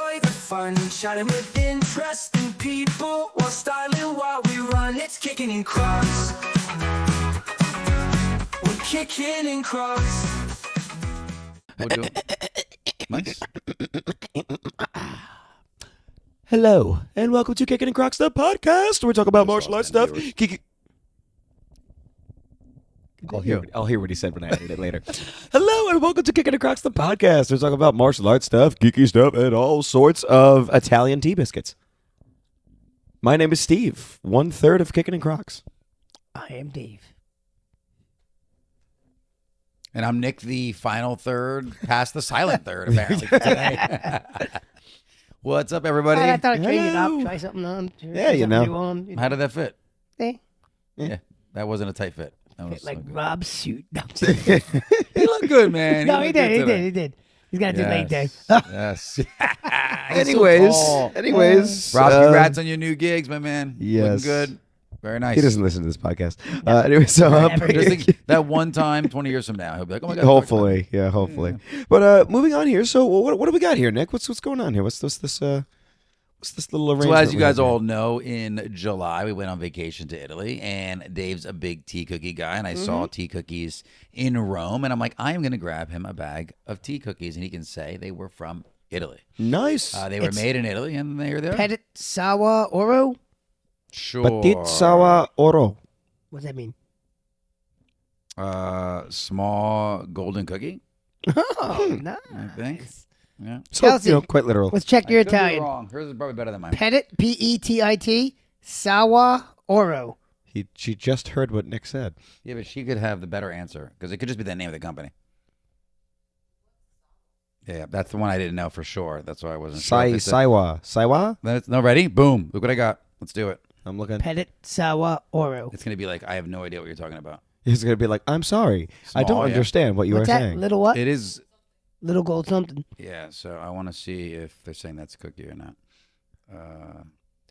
enjoy the fun, chatting with interesting people while styling while we run. It's Kickin in Crocs. We're Kickin in Crocs. We'll do nice. Hello, and welcome to Kickin' and Crocs, the podcast, where we talk about martial arts stuff. I'll hear what he said when I edit it later. Hello, and welcome to Kickin' and Crocs, the podcast, where we talk about martial arts stuff, geeky stuff, and all sorts of Italian tea biscuits. My name is Steve, 1/3 of Kickin' and Crocs. I am Dave. And I'm Nick, the final third, past the silent third, apparently, for today. What's up, everybody? I thought I'd change it Hello. up, try something on. Yeah, you know. How did that fit? Eh, Yeah, that wasn't a tight fit. That was fit like so good. Rob's suit. No, He looked good, man. no, he looked good did. today. He's got a late day. Yes. Anyways, Rob, congrats on your new gigs, my man. Yes. Looking good. Very nice. he doesn't listen to this podcast. Anyway, so Never. Just think that one time, 20 years from now, he'll be like, oh my God. hopefully, yeah, hopefully. But moving on here. So what do we got here, Nick? What's going on here? What's this little arrangement? So as you we have guys here? all know, in July, we went on vacation to Italy, and Dave's a big tea cookie guy, and I saw tea cookies in Rome, and I'm like, I am going to grab him a bag of tea cookies, and he can say they were from Italy. Nice. They were made in Italy, and they are there. Petit Sawa Oro? Sure. Petit Sawa Oro. What does that mean? Small golden cookie, Oh, nice. I think. Yeah. So, Chelsea. quite literal. Let's check your I could be Italian. wrong. Hers is probably better than mine. Petit, P-E-T-I-T, Sawa Oro. She just heard what Nick said. Yeah, but she could have the better answer, because it could just be the name of the company. Yeah, that's the one I didn't know for sure. That's why I wasn't sure. if it's a- Saiwa? No, ready? Boom. Look what I got. Let's do it. I'm looking. Petit Sawa Oro. It's going to be like, I have no idea what you're talking about. He's gonna be like, I'm sorry, I don't Small, yeah. understand what you What's are that? saying. Little what? It is, Little gold something. yeah, so I want to see if they're saying that's a cookie or not.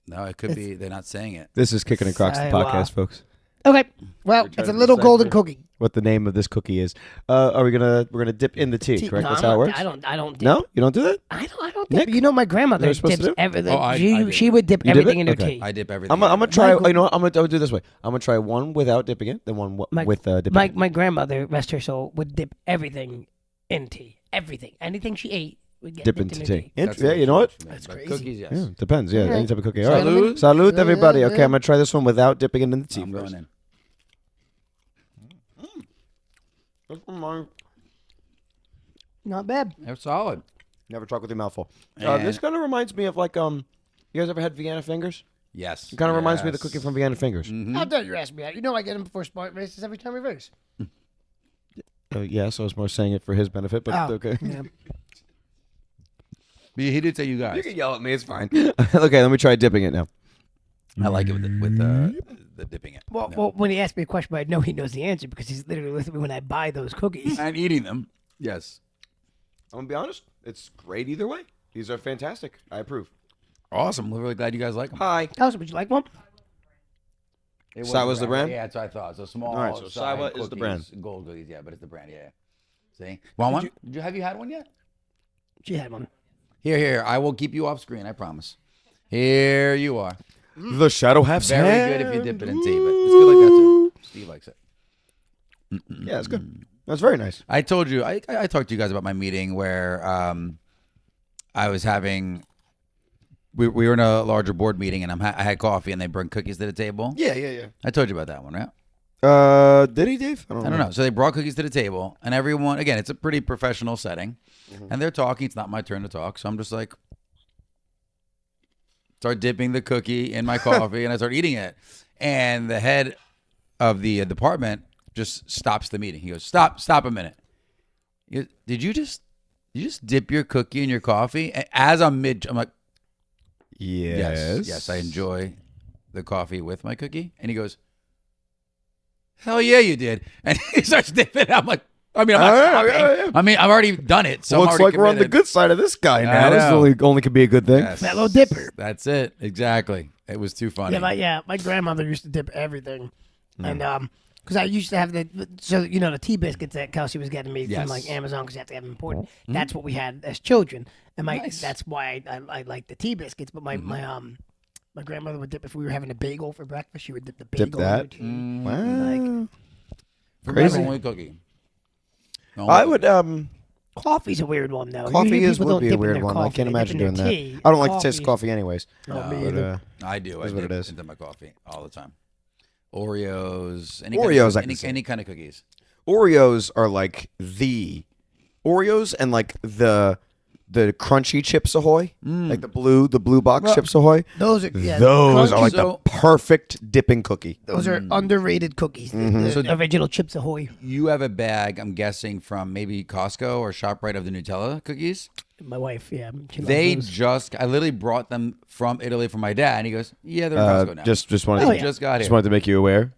No, it could be they're not saying it. This is Kickin' and Crocs, the Saiwa. podcast, folks. Okay. Well, We're trying it's a to little decipher golden cookie. What the name of this cookie is? We're gonna dip in the tea, correct? No, That's I'm how it not- works. I don't dip. No, you don't do that. I don't Nick? dip. You know, my grandmother You're supposed to dips do? everything. Oh, I did. She would dip You dip everything it? in her Okay. tea. I dip everything. I'm gonna in. try. Michael- You know what? I'm gonna do it this way. I'm gonna try one without dipping it, then one with dipping it. My grandmother, rest her soul, would dip everything in tea. Everything. Anything she ate would get Dip dipped into in her tea. That's Yeah, what you know what? she That's but crazy. Cookies, yes. Yeah, depends. Yeah, All right. any type of cookie. All right. Salud. Salute, everybody. Okay, Yeah. I'm gonna try this one without dipping it in the tea I'm first. going in. Not bad. They're solid. Never talk with your mouth full. And- This kind of reminds me of like you guys ever had Vienna fingers? Yes. It kind of reminds me of the Yes. cookie from Vienna fingers. Mhm. How dare you ask me that? You know I get them before Spartan races every time we race. Yes, I was more saying it for his benefit, but Oh, okay. yeah. But he did say you guys. You can yell at me. It's fine. Okay, let me try dipping it now. I like it with the dipping it. Well, No. well, when he asked me a question, I know he knows the answer because he's literally with me when I buy those cookies. And eating them. Yes. I'm gonna be honest. It's great either way. These are fantastic. I approve. Awesome. We're really glad you guys like them. Hi. Elsa, would you like one? It Saiwa's the brand? Yeah, that's what I thought. So small. All right, so side Saiwa is the brand. cookies, Gold cookies, yeah, but it's the brand, yeah. See? Want one? Have you had one yet? She had one. Here. I will keep you off screen, I promise. Here you are. The shadow half Very good if you dip it in tea, but it's good like that too. Steve likes it. Yeah, it's good. That's very nice. I told you, I talked to you guys about my meeting where I was having, we were in a larger board meeting and I had coffee and they bring cookies to the table. Yeah. I told you about that one, right? Did he, Dave? I don't know. So they brought cookies to the table, and everyone, again, it's a pretty professional setting, and they're talking. It's not my turn to talk, so I'm just like, start dipping the cookie in my coffee, and I start eating it. And the head of the department just stops the meeting. He goes, "Stop a minute. Did you just dip your cookie in your coffee?" And as I'm like, yes, I enjoy the coffee with my cookie. And he goes, "Hell yeah, you did." And he starts dipping it. I'm like, I'm not stopping. yeah. I mean, I've already done it. So Looks I'm already like we're on the committed. good side of this guy I now. This know. only could be a good thing. Yes. Fellow dipper. That's it. Exactly. It was too funny. Yeah, my grandmother used to dip everything, and Because I used to have the tea biscuits that Kelsey was getting me Yes. from like Amazon because you have to have them imported. That's what we had as children, and that's why I like the tea biscuits. But my grandmother would dip if we were having a bagel for breakfast. She would dip the bagel in the tea. Wow. Crazy. Only cookie. I would. Coffee's a weird one though. Coffee Usually would people don't be a dip in weird their one. coffee, I can't they imagine dip in doing their that. tea. I don't like the taste of coffee anyways. No, me But, either. I do. I is what dip it is. into my coffee all the time. Oreos. Any Oreos, I Kind can of, see. any kind of cookies. Oreos are like the Oreos and like the crunchy Chips Ahoy, like the blue box Chips Ahoy. Those are Those are like So- the perfect dipping cookie. those are underrated cookies. The original Chips Ahoy. You have a bag, I'm guessing, from maybe Costco or ShopRite of the Nutella cookies. My wife, yeah, she loves They those. I literally brought them from Italy for my dad, and he goes, "Yeah, they're in Costco now." Just wanted Oh, to, yeah. Just got just here, wanted to make you aware.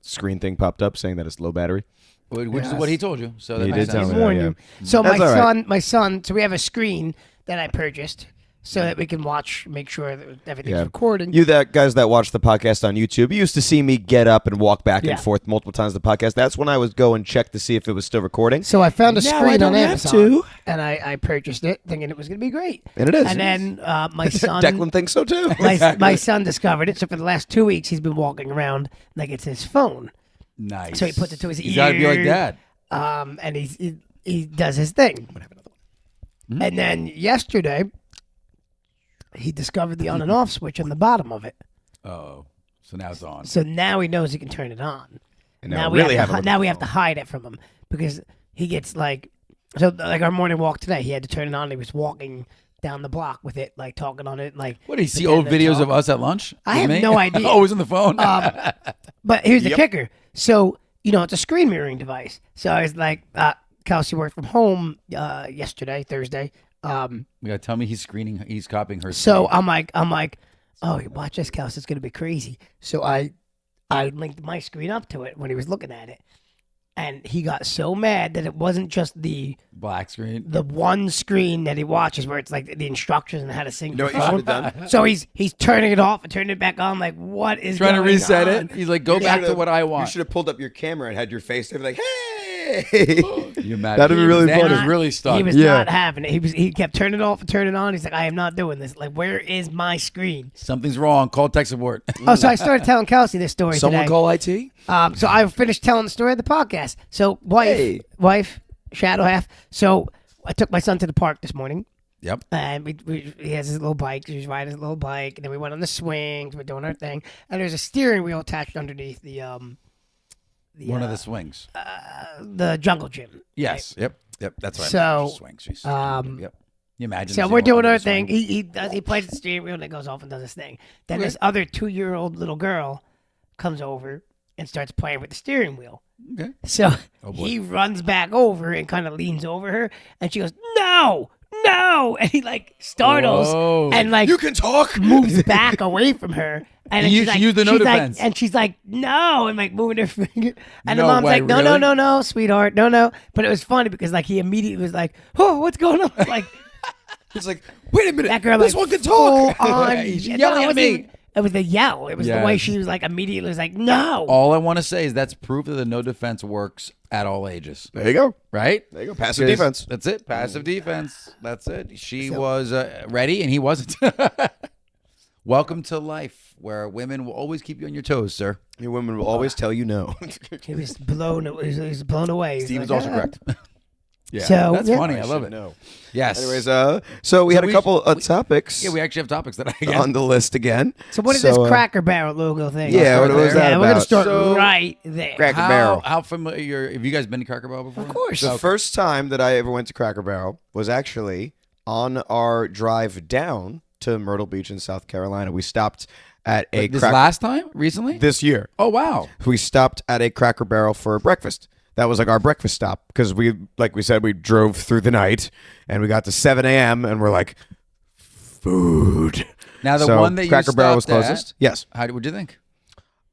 Screen thing popped up saying that it's low battery. which is what he told you. So that He makes did tell sense. me that, warn yeah. you. So That's all right. my son. So we have a screen that I purchased so that we can make sure that everything's recording. You guys that watch the podcast on YouTube, you used to see me get up and walk back Yeah. and forth multiple times the podcast. That's when I would go and check to see if it was still recording. So I found a Now I screen don't on have Amazon, to. and I purchased it, thinking it was going to be great. And it is. And then my son, Declan thinks so too. my son discovered it. So for the last 2 weeks, he's been walking around like it's his phone. Nice. So he puts it to his ear. He's got to be like that. And he does his thing. And then yesterday, he discovered the on and off switch on the bottom of it. Oh, so now it's on. So now he knows he can turn it on. And now we really have it on the now we have phone. to hide it from him because he gets like our morning walk today. He had to turn it on. He was walking down the block with it, like talking on it, like. What, did he see pretending old to videos talk. of us at lunch? I with have me? no idea. Always on the phone. But here's the kicker. So it's a screen mirroring device. So I was like, Kelsey worked from home yesterday, Thursday. You gotta tell me he's copying her. So screen. I'm like, oh, watch this, Kelsey. It's gonna be crazy. So I linked my screen up to it when he was looking at it, and he got so mad that it wasn't just the black screen. one screen that he watches where it's like the instructions and how to sing. You know what the you phone. should have done? So he's turning it off and turning it back on. Like, what is Trying to going reset on? it. He's like, go back to what I You want. should have pulled up your camera and had your face there, like, hey. You imagine? That'd be really That funny. is really stuck. He was Yeah. not having it. He kept turning it off and turning it on. He's like, I am not doing this. Like, where is my screen? Something's wrong. Call tech support. Oh, so I started telling Kelsey this story Someone today. call IT? So I finished telling the story of the podcast. So wife, shadow half. So I took my son to the park this morning, Yep. and he has his little bike. He's riding his little bike, and then we went on the swings. We're doing our thing, and there's a steering wheel attached underneath the One of the swings. the jungle gym. Yes. Yep. That's what I So, meant. Swings. She's yep. You imagine. So this we're all doing under our the swing. thing. He plays the steering wheel and it goes off and does his thing. Then this other 2-year-old little girl comes over and starts playing with the steering wheel. Okay. So boy. he runs back over and kind of leans over her, and she goes, "No, no!" And he like startles Whoa. and like You can talk. moves back away from her. And then He she's like, used the no she's like- defense. and she's like, "No," and like moving her finger. And No the mom's way, like, "No, really? no, sweetheart, no." But it was funny because like he immediately was like, "Oh, what's going on?" Like. He's like, wait a minute. That girl, this like, one can talk. full on- He's No, yelling it at wasn't me. even- It was the yell. It was the way Yes. she was like immediately was like, no. All I want to say is that's proof that the no defense works at all ages. There you go. Right? There you go. Passive 'Cause defense. That's it. Passive defense. That's it. She was ready and he wasn't. Welcome to life where women will always keep you on your toes, sir. Your women will always tell you no. He was blown. He was blown away. He was Steve is like, also "Ah." correct. Yeah. So, That's yeah. funny. I love it. No. Yes. Anyways, so we had a we- couple of topics yeah, we actually have topics that I on the list again. So what is this Cracker Barrel logo thing? Yeah, what was that Yeah, we're gonna about? start So- right there. Cracker Barrel. How familiar? Have you guys been to Cracker Barrel before? Of course. The first time that I ever went to Cracker Barrel was actually on our drive down to Myrtle Beach in South Carolina. We stopped at a This last time? Recently? this year. Oh, wow. We stopped at a Cracker Barrel for breakfast. That was like our breakfast stop because like we said, we drove through the night and we got to 7 a.m. and we're like, food. Now, the So, one that you Cracker Barrel was stopped closest. Yes, what'd you think?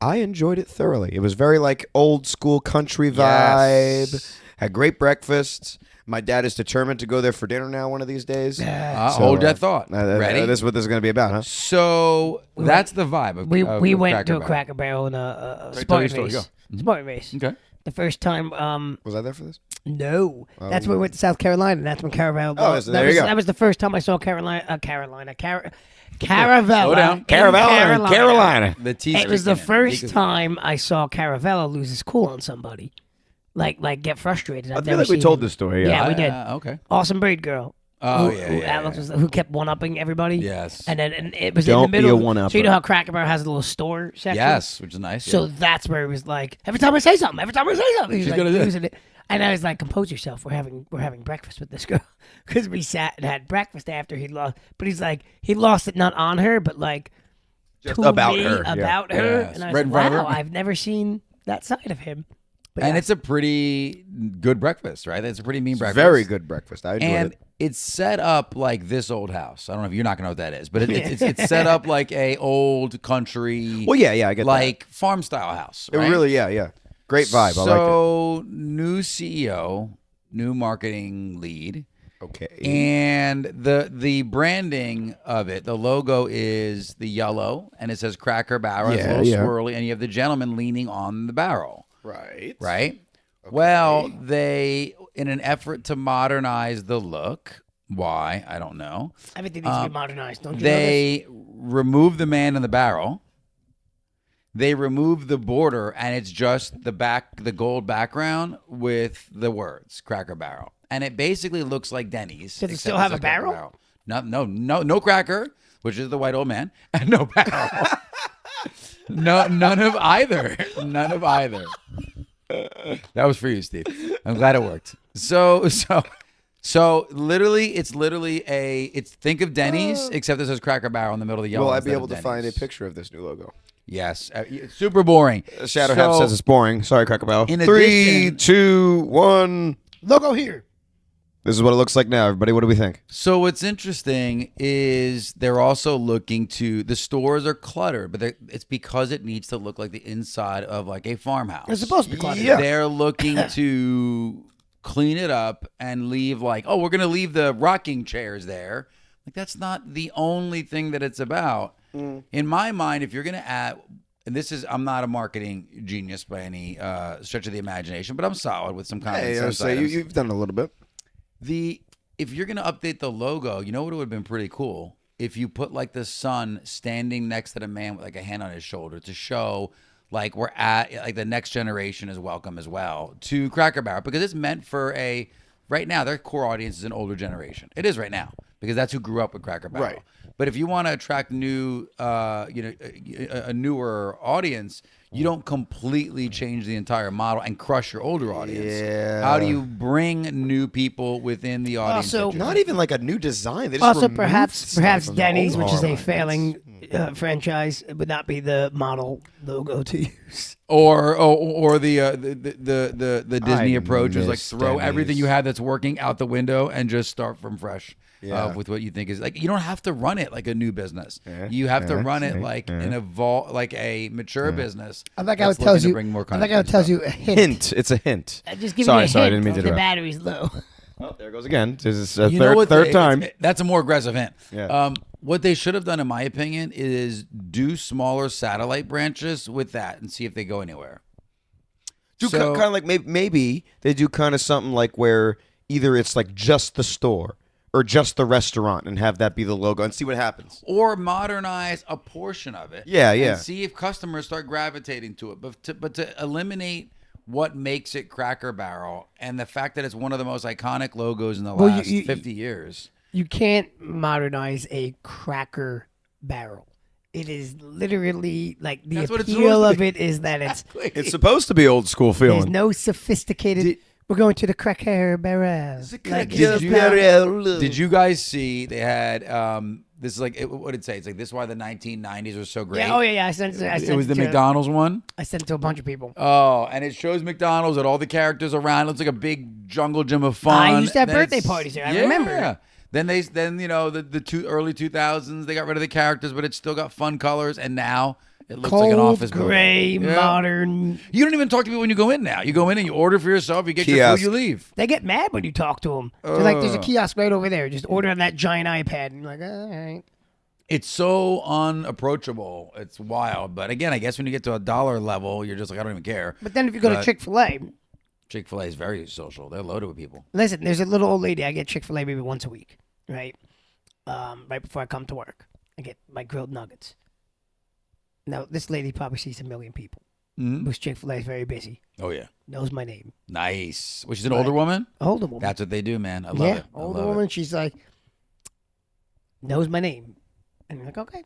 I enjoyed it thoroughly. It was very like old school country vibe. Yes. Had great breakfast. My dad is determined to go there for dinner now one of these days. Hold that thought. Ready? This is what this is going to be about, huh? So that's the vibe of We of went Cracker to a Barrel. Cracker Barrel in a tell Spartan your story, race. go. Spartan race. Okay. The first time, Was I there for this? no, that's when we went to South Carolina. And that's when Caravelle. Oh, so there you go. That was the first time I saw Caravelle. Slow down. in Carolina. The tea. It was the first time I saw Caravella lose his cool on somebody, like get frustrated. I feel like we told this story. Yeah, we did. Okay. Awesome breed girl. Oh, who, yeah, who yeah, Alex yeah. was, who kept one upping everybody. Yes. and it was Don't in the be middle. a one-upper. So you know how Cracker Barrel has a little store section. Yes, which is nice. So that's where it was like every time I say something, he was She's like gonna do it. losing it. And I was like, compose yourself. We're having breakfast with this girl because we sat and had breakfast after he lost. But he's like, he lost it not on her, but like Just to about me, her, yeah. about her. Yes. And I was Right in like, front of wow, her. I've never seen that side of him. But And yeah. it's a pretty good breakfast, right? It's a pretty mean breakfast. Very good breakfast. I enjoyed And it. it's set up like this old house. I don't know if you're not gonna know what that is, but it's set up like a old country, Well, yeah, I get like farm style house. that. Right? It really, yeah. Great vibe. I liked So new CEO, new marketing lead. it. Okay. And the branding of it, the logo is the yellow, and it says Cracker Barrel. It's a little swirly, and you have the gentleman leaning on the barrel, Right. right? Well, they, in an effort to modernize the look, why I don't know, everything needs to be modernized. Don't you know this? they remove the man in the barrel. They remove the border, and it's just the gold background with the words Cracker Barrel, and it basically looks like Denny's. Does it except still it's have a Cracker barrel? No cracker, which is the white old man, and no barrel. None of either. None of either. That was for you, Steve. I'm glad it worked. So literally, it's think of Denny's, except it says Cracker Barrel in the middle of the yellow. Will I be instead able of to find a Denny's. picture of this new logo? Yes. It's super boring. Shadowhead says it's boring. Sorry, Cracker Barrel. In 3, addition- 2, 1. Logo here. This is what it looks like now, everybody. What do we think? So what's interesting is they're also looking to, the stores are cluttered, but it's because it needs to look like the inside of like a farmhouse. It's supposed to be cluttered. Yeah. They're looking to clean it up and leave like, oh, we're going to leave the rocking chairs there. Like that's not the only thing that it's about. In my mind, if you're going to add, and this is, I'm not a marketing genius by any stretch of the imagination, but I'm solid with some common Hey, sense so items. you've done a little bit. If you're gonna update the logo, you know what would have been pretty cool if you put like the sun standing next to the man with like a hand on his shoulder to show like we're at like the next generation is welcome as well to Cracker Barrel, because it's meant for right now their core audience is an older generation. It is right now because that's who grew up with Cracker Barrel. Right. But if you want to attract new, a newer audience, you don't completely change the entire model and crush your older audience. Yeah. How do you bring new people within the audience? Also, that you're Not even like a new design. They just Also, removed perhaps stuff from the Denny's, old which is a line. failing franchise, would not be the model logo to use. or the Disney I approach is like miss throw everything Denny's. you have that's working out the window and just start from fresh. Yeah. With what you think is like, you don't have to run it like a new business. Yeah, You have to yeah, run it see, like yeah. like a mature business. I like how it that's tells looking to you. bring more I like how it content tells stuff. you a hint. Hint. It's a hint. Just give Sorry, me a sorry, I hint. didn't mean to the interrupt. battery's low. Oh, there it goes again. This is a You know what third time. That's a more aggressive hint. Yeah. What they should have done, in my opinion, is do smaller satellite branches with that and see if they go anywhere. Do So- kind of like maybe they do kind of something like where either it's like just the store or just the restaurant and have that be the logo and see what happens. Or modernize a portion of it. Yeah, yeah. And see if customers start gravitating to it. But to eliminate what makes it Cracker Barrel and the fact that it's one of the most iconic logos in the Well, last you- 50 years. You can't modernize a Cracker Barrel. It is literally like the That's what it's appeal supposed of to it is that it's It's supposed to be old school there's feeling. no sophisticated. We're going to the Cracker Barrel. Like, Did it's you- not- Did you guys see they had this is like what did it say? It's like this is why the 1990s were so great. Yeah, oh yeah. I sent it. It was the McDonald's one. I sent it to a bunch of people. Oh, and it shows McDonald's and all the characters around. It looks like a big jungle gym of fun. I used to have Then birthday it's- parties there. I remember. Then early 2000s they got rid of the characters, but it still got fun colors. And now It looks Cold, like an office gray, building. Yeah. modern. You don't even talk to people when you go in now. You go in and you order for yourself. You get your Kiosk. food. You leave. They get mad when you talk to them. They're like, "There's a kiosk right over there. Just order on that giant iPad." And you're like, "All right." It's so unapproachable. It's wild. But again, I guess when you get to a dollar level, you're just like, I don't even care. But then if you go to But- Chick-fil-A, Chick-fil-A is very social. They're loaded with people. listen, there's a little old lady. I get Chick-fil-A maybe once a week, right? Right before I come to work, I get my grilled nuggets. Now, this lady probably sees a million people. Mhm. Because Chick-fil-A is very busy. Oh, yeah. Knows my name. Nice. Which is an older woman? Older woman. That's what they do, man. I love yeah, it. I older love woman. it. She's like, knows my name. And you're like, okay.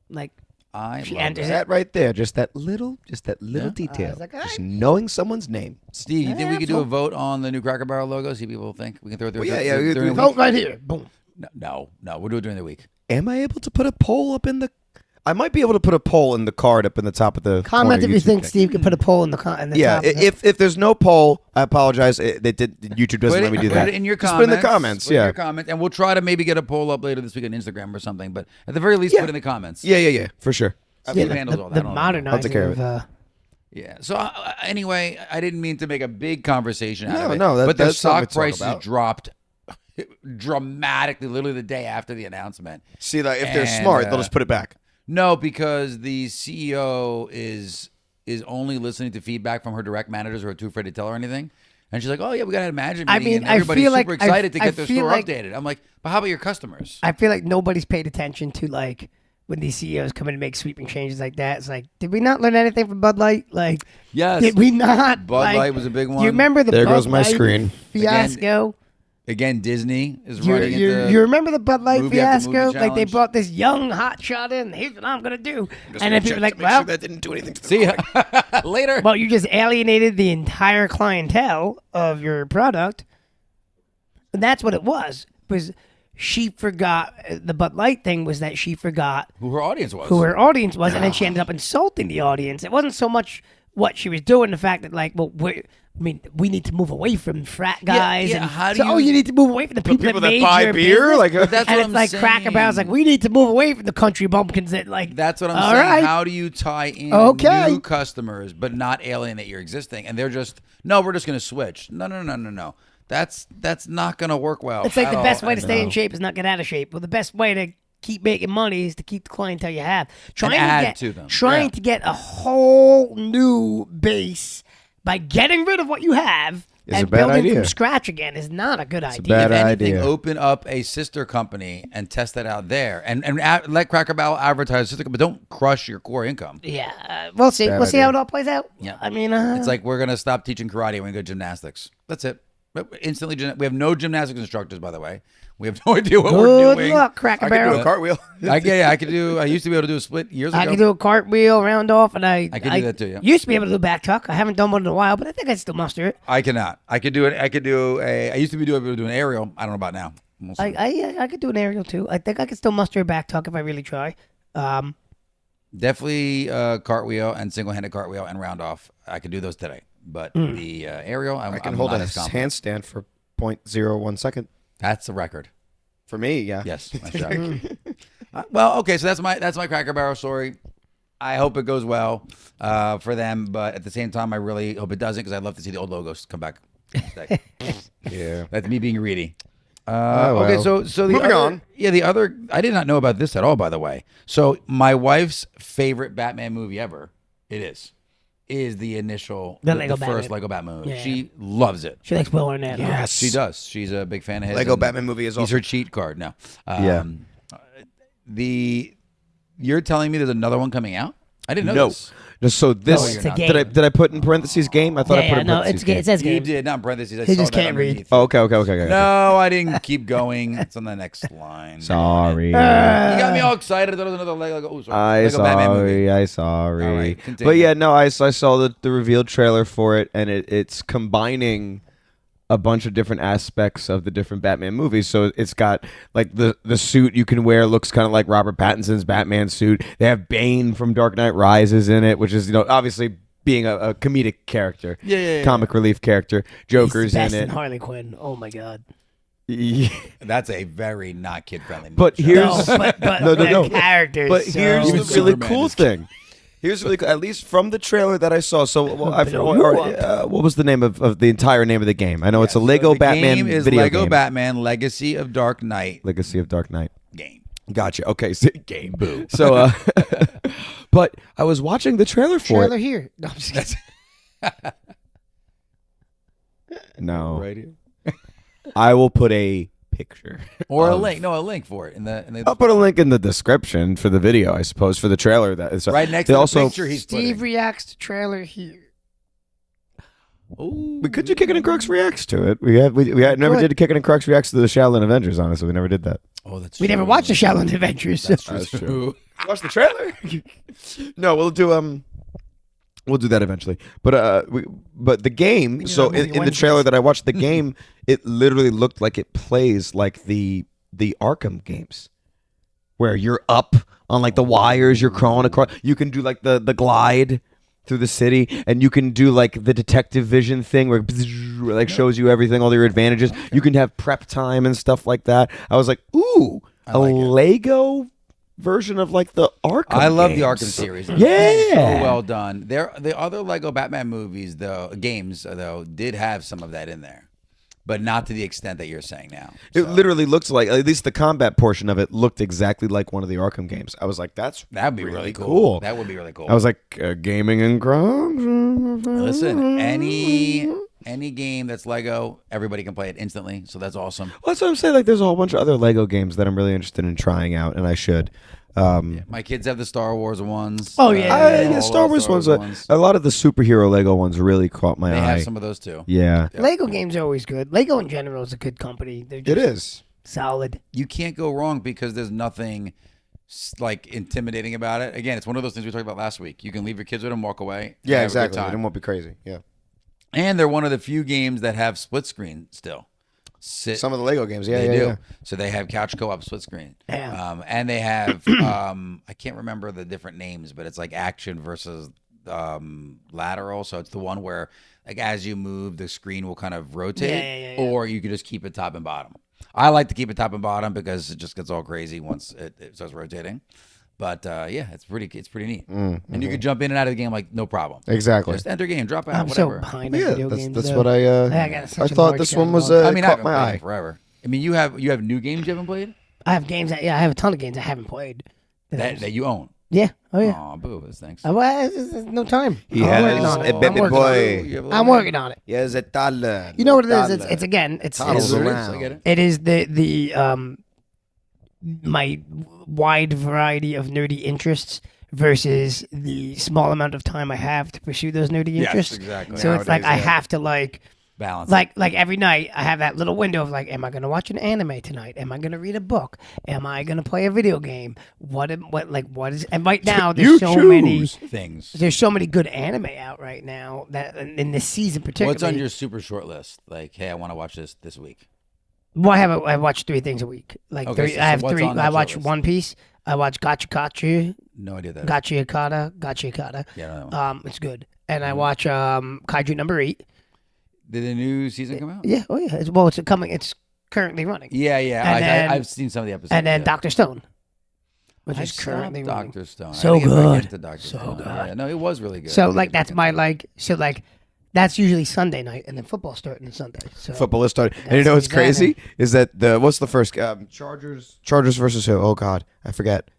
Like, I she love enters that. That right there, just that little Yeah. detail, was like, all just right. knowing someone's name. Steve, you think we Yeah, could do a vote on the new Cracker Barrel logo? See what people think? We can throw it Well, yeah, during the we- week? vote right here. Boom. No. We'll do it during the week. Am I able to put a poll up in the? I might be able to put a poll in the card up in the top of the Comment corner if you YouTube think pic. Steve could put a poll in the in the Yeah, top. of it. if there's no poll, I apologize. YouTube doesn't let me do that. Put it in your Just comments. put it in the comments. Put it in Yeah. your comments, and we'll try to maybe get a poll up later this week on Instagram or something. But at the very least, Yeah. put it in the comments. Yeah, for sure. Steve handles all that. the I don't know. modernizing take care of Yeah. So anyway, I didn't mean to make a big conversation out of it. No, but their that's something stock to talk prices about. dropped dramatically, literally the day after the announcement. See, like if they're And, smart, they'll just put it back. No, because the CEO is only listening to feedback from her direct managers who are too afraid to tell her anything. And she's like, "Oh yeah, we got to imagine I meeting, mean, and I everybody's feel super like- excited to I get their feel store like- updated." I'm like, "But how about your customers?" I feel like nobody's paid attention to like when these CEOs come in and make sweeping changes like that. It's like, did we not learn anything from Bud Light? Like, Yes, did we not? Bud like, Light was a big one. You remember the There Bud goes my Light screen. fiasco? Again, Disney is You, running you, into. you remember the Bud Light movie after movie fiasco? Like they challenge? brought this young hot shot in. Here's what I'm gonna do, and then people were like, well, that didn't do anything. To See ya later. well, you just alienated the entire clientele of your product. And that's what it was. Was she forgot the Bud Light thing? Was that she forgot Who her audience was? who her audience was, and then she ended up insulting the audience. It wasn't so much what she was doing, the fact that like, well, we need to move away from frat guys. yeah, and how do so, you- oh, you need to move away from the people, people that that made buy your beer, business. like That's and what it's I'm like Cracker Barrel's like, saying. we need to move away from the country bumpkins that like. That's what I'm all saying. right. How do you tie in Okay. new customers but not alienate your existing? And they're just we're just going to switch. No. That's not going to work well. It's like at the all. best way to stay in shape is not get out of shape. Well, the best way to keep making money is to keep the clientele you have. add to them. Trying Yeah. to get a whole new base by getting rid of what you have Is and a bad building idea. from scratch again is not a good idea. bad If anything, idea. open up a sister company and test that out there, and let Cracker Barrel advertise sister, but don't crush your core income. Yeah, we'll see. Bad We'll see idea. how it all plays out. Yeah. I mean, It's like we're gonna stop teaching karate. We're gonna go gymnastics. That's it. But instantly, we have no gymnastics instructors, by the way. We have no idea what we're good doing. luck, Cracker I can do Barrel. a cartwheel. I used to be able to do a split years ago. I can do a cartwheel, round off, and I can do that too, yeah. Used to be able to do back tuck. I haven't done one in a while, but I think I still muster it. I cannot. I could do it. I used to be able to do an aerial. I don't know about now. We'll see. I could do an aerial too. I think I could still muster a back tuck if I really try. Definitely cartwheel and single-handed cartwheel and round off. I could do those today. But the aerial, I can I'm hold not a as confident. handstand for 0.01 second. That's the record. For me, yeah. Yes. Nice job. Well, okay. So that's my Cracker Barrel story. I hope it goes well for them, but at the same time, I really hope it doesn't because I'd love to see the old logos come back. Yeah. That's me being greedy. well. Okay, so the Moving other, on. Yeah, the other. I did not know about this at all, by the way. So my wife's favorite Batman movie ever, is the initial, The the Lego first Batman. Lego Batman movie. Yeah. She loves it. She likes Will Arnett. Yes. She does. She's a big fan of his. Lego and Batman movie is He's awesome. her cheat card now. Yeah. You're telling me there's another one coming out? I didn't know No. this. So this No, it's a did I put in parentheses game? I thought I put in no, parentheses it's game. it says You game. did, not in parentheses. I He saw just that can't read. underneath. Oh, okay. No, I didn't keep going. It's on the next line. Sorry. You got me all excited. There was another Lego. Oh, sorry. Lego Batman movie. I sorry. All right, continue. But yeah, no, I saw the revealed trailer for it, and it's combining a bunch of different aspects of the different Batman movies. So it's got like the suit you can wear looks kind of like Robert Pattinson's Batman suit. They have Bane from Dark Knight Rises in it, which is obviously being a comedic character, Yeah. comic relief character. Joker's He's the best in in it. Harley Quinn. Oh my god. Yeah. That's a very not kid friendly movie. But No, here's but No. the characters. But so here's the Even really Superman cool is- thing. Here's really cool, at least from the trailer that I saw. So, what was the name of the entire name of the game? I know it's a Lego the Batman game is video Lego game. Batman Legacy of Dark Knight Legacy of Dark Knight. game. Gotcha. Okay, so, game. Boo. So, but I was watching the trailer for Trailer it. here. No, I'm just kidding. No, Right here. I will put a picture Or a of- link. No, a link for it in the I'll put a link in the description for the video, I suppose, for the trailer. That is right next they to the also, picture he's Steve putting. reacts to trailer here. Ooh. We could do Kickin' and Crocs reacts to it. We never did Kickin' and Crocs reacts to the Shaolin Avengers. Honestly, we never did that. Oh, that's We never true. watched the Shaolin Adventures. That's That's true. true. Watch the trailer. No, we'll do that eventually. But but the game. do So that movie in the trailer Wednesdays. that I watched, the game, it literally looked like it plays like the Arkham games, where you're up on like the wires, you're crawling across. You can do like the glide through the city, and you can do like the detective vision thing where it like shows you everything, all your advantages. You can have prep time and stuff like that. I was like, ooh, a like it. Lego version of like the Arkham. I love the games. Arkham series. Yeah. So well done. The other Lego Batman movies, though, games, though, did have some of that in there. But not to the extent that you're saying now. It So, literally looks like, at least the combat portion of it looked exactly like one of the Arkham games. I was like, that's that'd be really cool. cool. That would be really cool. I was like, gaming and Crocs. Listen, any game that's Lego, everybody can play it instantly. So that's awesome. Well, that's what I'm saying. Like, there's a whole bunch of other Lego games that I'm really interested in trying out, and I should. My kids have the Star Wars ones. Oh, yeah. Yeah, all Star those Wars ones. A lot of the superhero Lego ones really caught my They eye. have some of those too. Yeah, Lego games are always good. Lego in general is a good company. They're just it is. solid. You can't go wrong because there's nothing like intimidating about it. Again, it's one of those things we talked about last week. You can leave your kids with them, walk away. and have a good time. won't be crazy. Yeah. And they're one of the few games that have split screen still. Some of the Lego games, They do. So they have couch co-op split screen. Yeah. And they have I can't remember the different names, but it's like action versus lateral. So it's the one where like as you move, the screen will kind of rotate, Yeah. or you can just keep it top and bottom. I like to keep it top and bottom because it just gets all crazy once it starts rotating. But yeah, it's pretty neat, and you can jump in and out of the game like no problem. Exactly. Just enter game, drop out, I'm whatever. so behind on Yeah, video games. that's though. what I got such a thought large this one was catalog. I mean, I caught haven't my played eye. it forever. I mean, you have new games you haven't played I have games that I have a ton of games I haven't played. that you own. Yeah. Oh yeah. Aw, boo, this thanks. Well, there's no time. He I'm has working on it. a I'm baby working on boy. it. You have a I'm little working on it. Yes, a toddler. You know what it is? It's again. It's Toddles It is, around. I get it. it is the my wide variety of nerdy interests versus the small amount of time I have to pursue those nerdy Yes, interests. exactly. So it's like I Nowadays, yeah. have to Balance. like every night I have that little window of like, am I gonna watch an anime tonight? Am I gonna read a book? Am I gonna play a video game? What is? And right now there's so many. things. There's so many good anime out right now that in this season particularly. What's on your super short list? Like, hey, I want to watch this week. Well, I watch 3 things a week. Like Okay, three, so I have what's 3. on that I watch short list? One Piece. I watch Gotcha. No idea that. Gotcha Yakata. Yeah, I don't know. It's good. And I watch Kaiju number 8. Did the new season come out? Yeah. Oh yeah. It's coming. It's currently running. Yeah. And then- I've seen some of the episodes. And then yeah. Doctor Stone, which I is currently stopped running. Dr. Stone. So I didn't get back good. into Dr. So Stone. good. Yeah, no, it was really good. So I like didn't that's get my back into it. that's usually Sunday night, and then football starting on Sunday. So Football is starting. And you know what's crazy is that what's the first Chargers versus who? Oh God, I forget.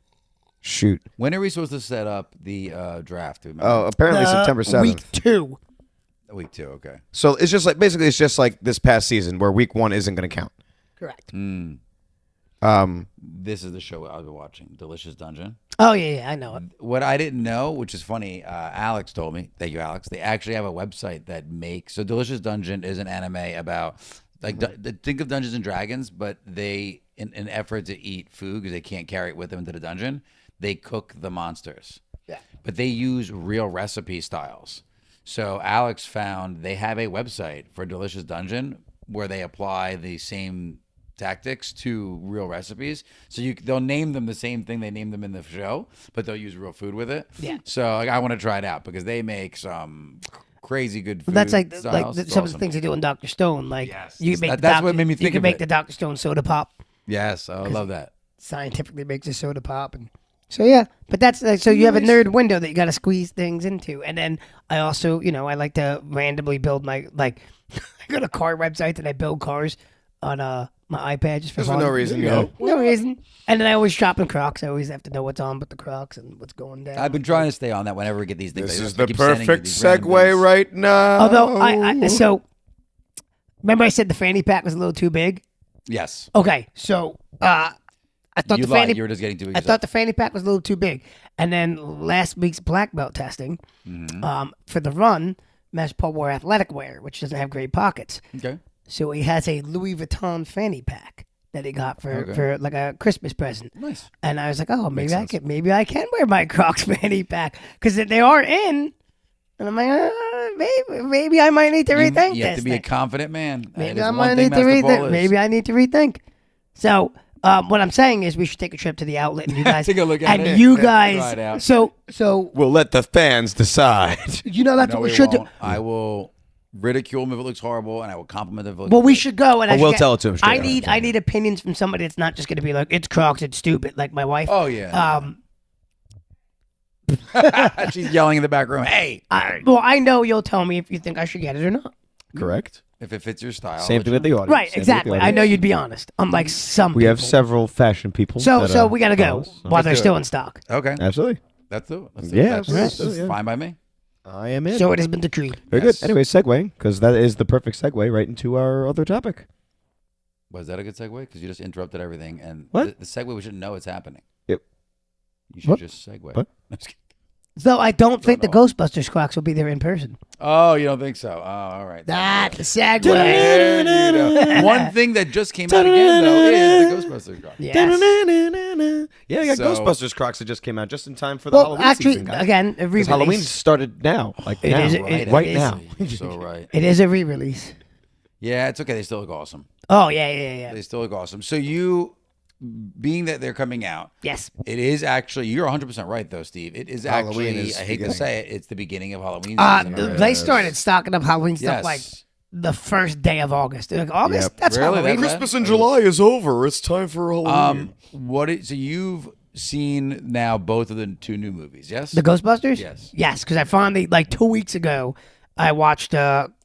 Shoot. When are we supposed to set up the draft? Do you Oh, remember? apparently September 7th. Week 2. Week 2. Okay. So it's just like basically it's just like this past season where week 1 isn't going to count. Correct. This is the show I've been watching, Delicious Dungeon. Oh yeah, I know it. What I didn't know, which is funny, Alex told me. Thank you, Alex. They actually have a website that makes so Delicious Dungeon is an anime about like think of Dungeons and Dragons, but they in an effort to eat food because they can't carry it with them into the dungeon, they cook the monsters. Yeah. But they use real recipe styles. So Alex found they have a website for Delicious Dungeon where they apply the same tactics to real recipes. So they'll name them the same thing they named them in the show, but they'll use real food with it. Yeah. So like, I want to try it out because they make some crazy good food. That's like styles. It's some of the awesome. things they do in Doctor Stone. Like Yes. you can make That's what made me you think can of make it. the Doctor Stone soda pop. Yes, I love that. Scientifically makes a soda pop, and So yeah, but that's so you have a nerd window that you got to squeeze things into, and then I also, I like to randomly build my I go to car websites and I build cars on my iPad just for Just for fun. no reason. No reason. And then I always shop in Crocs. I always have to know what's on with the Crocs and what's going down. I've been trying to stay on that whenever we get these things. This I is just the keep sending you perfect these random segue things. right now. Although so remember I said the fanny pack was a little too big. Yes. Okay, so I thought You the lied. fanny You were just getting too big. I thought the fanny pack was a little too big. And then last week's black belt testing, for the run, Mesh Paul wore athletic wear, which doesn't have great pockets. Okay. So he has a Louis Vuitton fanny pack that he got for like a Christmas present. Nice. And I was like, oh, maybe I can wear my Crocs fanny pack because they are in. And I'm like, maybe I might need to rethink You have this to be a thing. confident man. Maybe I might need to rethink. Maybe I need to rethink. So what I'm saying is we should take a trip to the outlet and you guys Take a look at and it. you Try it guys. out. So We'll let the fans decide. that's No, what we we should do. won't. I will ridicule him if it looks horrible, and I will compliment him if it looks Well, we should go and I we'll should tell it to him straight up. I need opinions from somebody that's not just going to be like it's Crocs, it's stupid, like my wife. Oh, yeah. She's yelling in the back room, hey, I know you'll tell me if you think I should get it or not. Correct. if it fits your style. Same thing with the audience. Right, Same thing with exactly. the I know audience. you'd be honest. Unlike some We have people. several fashion people. So that, we got to go follow us. while they're do still it. in stock. Okay. Absolutely. Let's do it. Yeah, That's absolutely, yeah. fine by me. I am in. So it has been the dream. Very Yes. good. Anyway, segue, because that is the perfect segue right into our other topic. Was that a good segue? Because you just interrupted everything. And What? the segue, we should know it's happening. Yep. You should What? just segue. What? I'm just kidding. So I don't think the know. Ghostbusters Crocs will be there in person. Oh, you don't think so? Oh, all right. That segue. There you go. One thing that just came out again, though, is the Ghostbusters Crocs. Yes. Yeah, yeah. So- Ghostbusters Crocs that just came out just in time for the Well, Halloween actually, season, guys. again, a 'Cause re-release. Halloween started now, like It now, is- right it now. You're so right. It is a re-release. Yeah, it's okay. They still look awesome. Oh yeah. They still look awesome. So you, being that they're coming out, Yes. it is actually, you're 100% right, though, Steve. It is Halloween actually, is I hate to beginning. say it, it's the beginning of Halloween season. They started stocking up Halloween Yes. stuff like the first day of August. They're like, August? Yep. That's Really? Halloween. That's- Christmas in July is over. It's time for Halloween. So you've seen now both of the two new movies, yes? The Ghostbusters? Yes. Yes, because I finally, like 2 weeks ago, I watched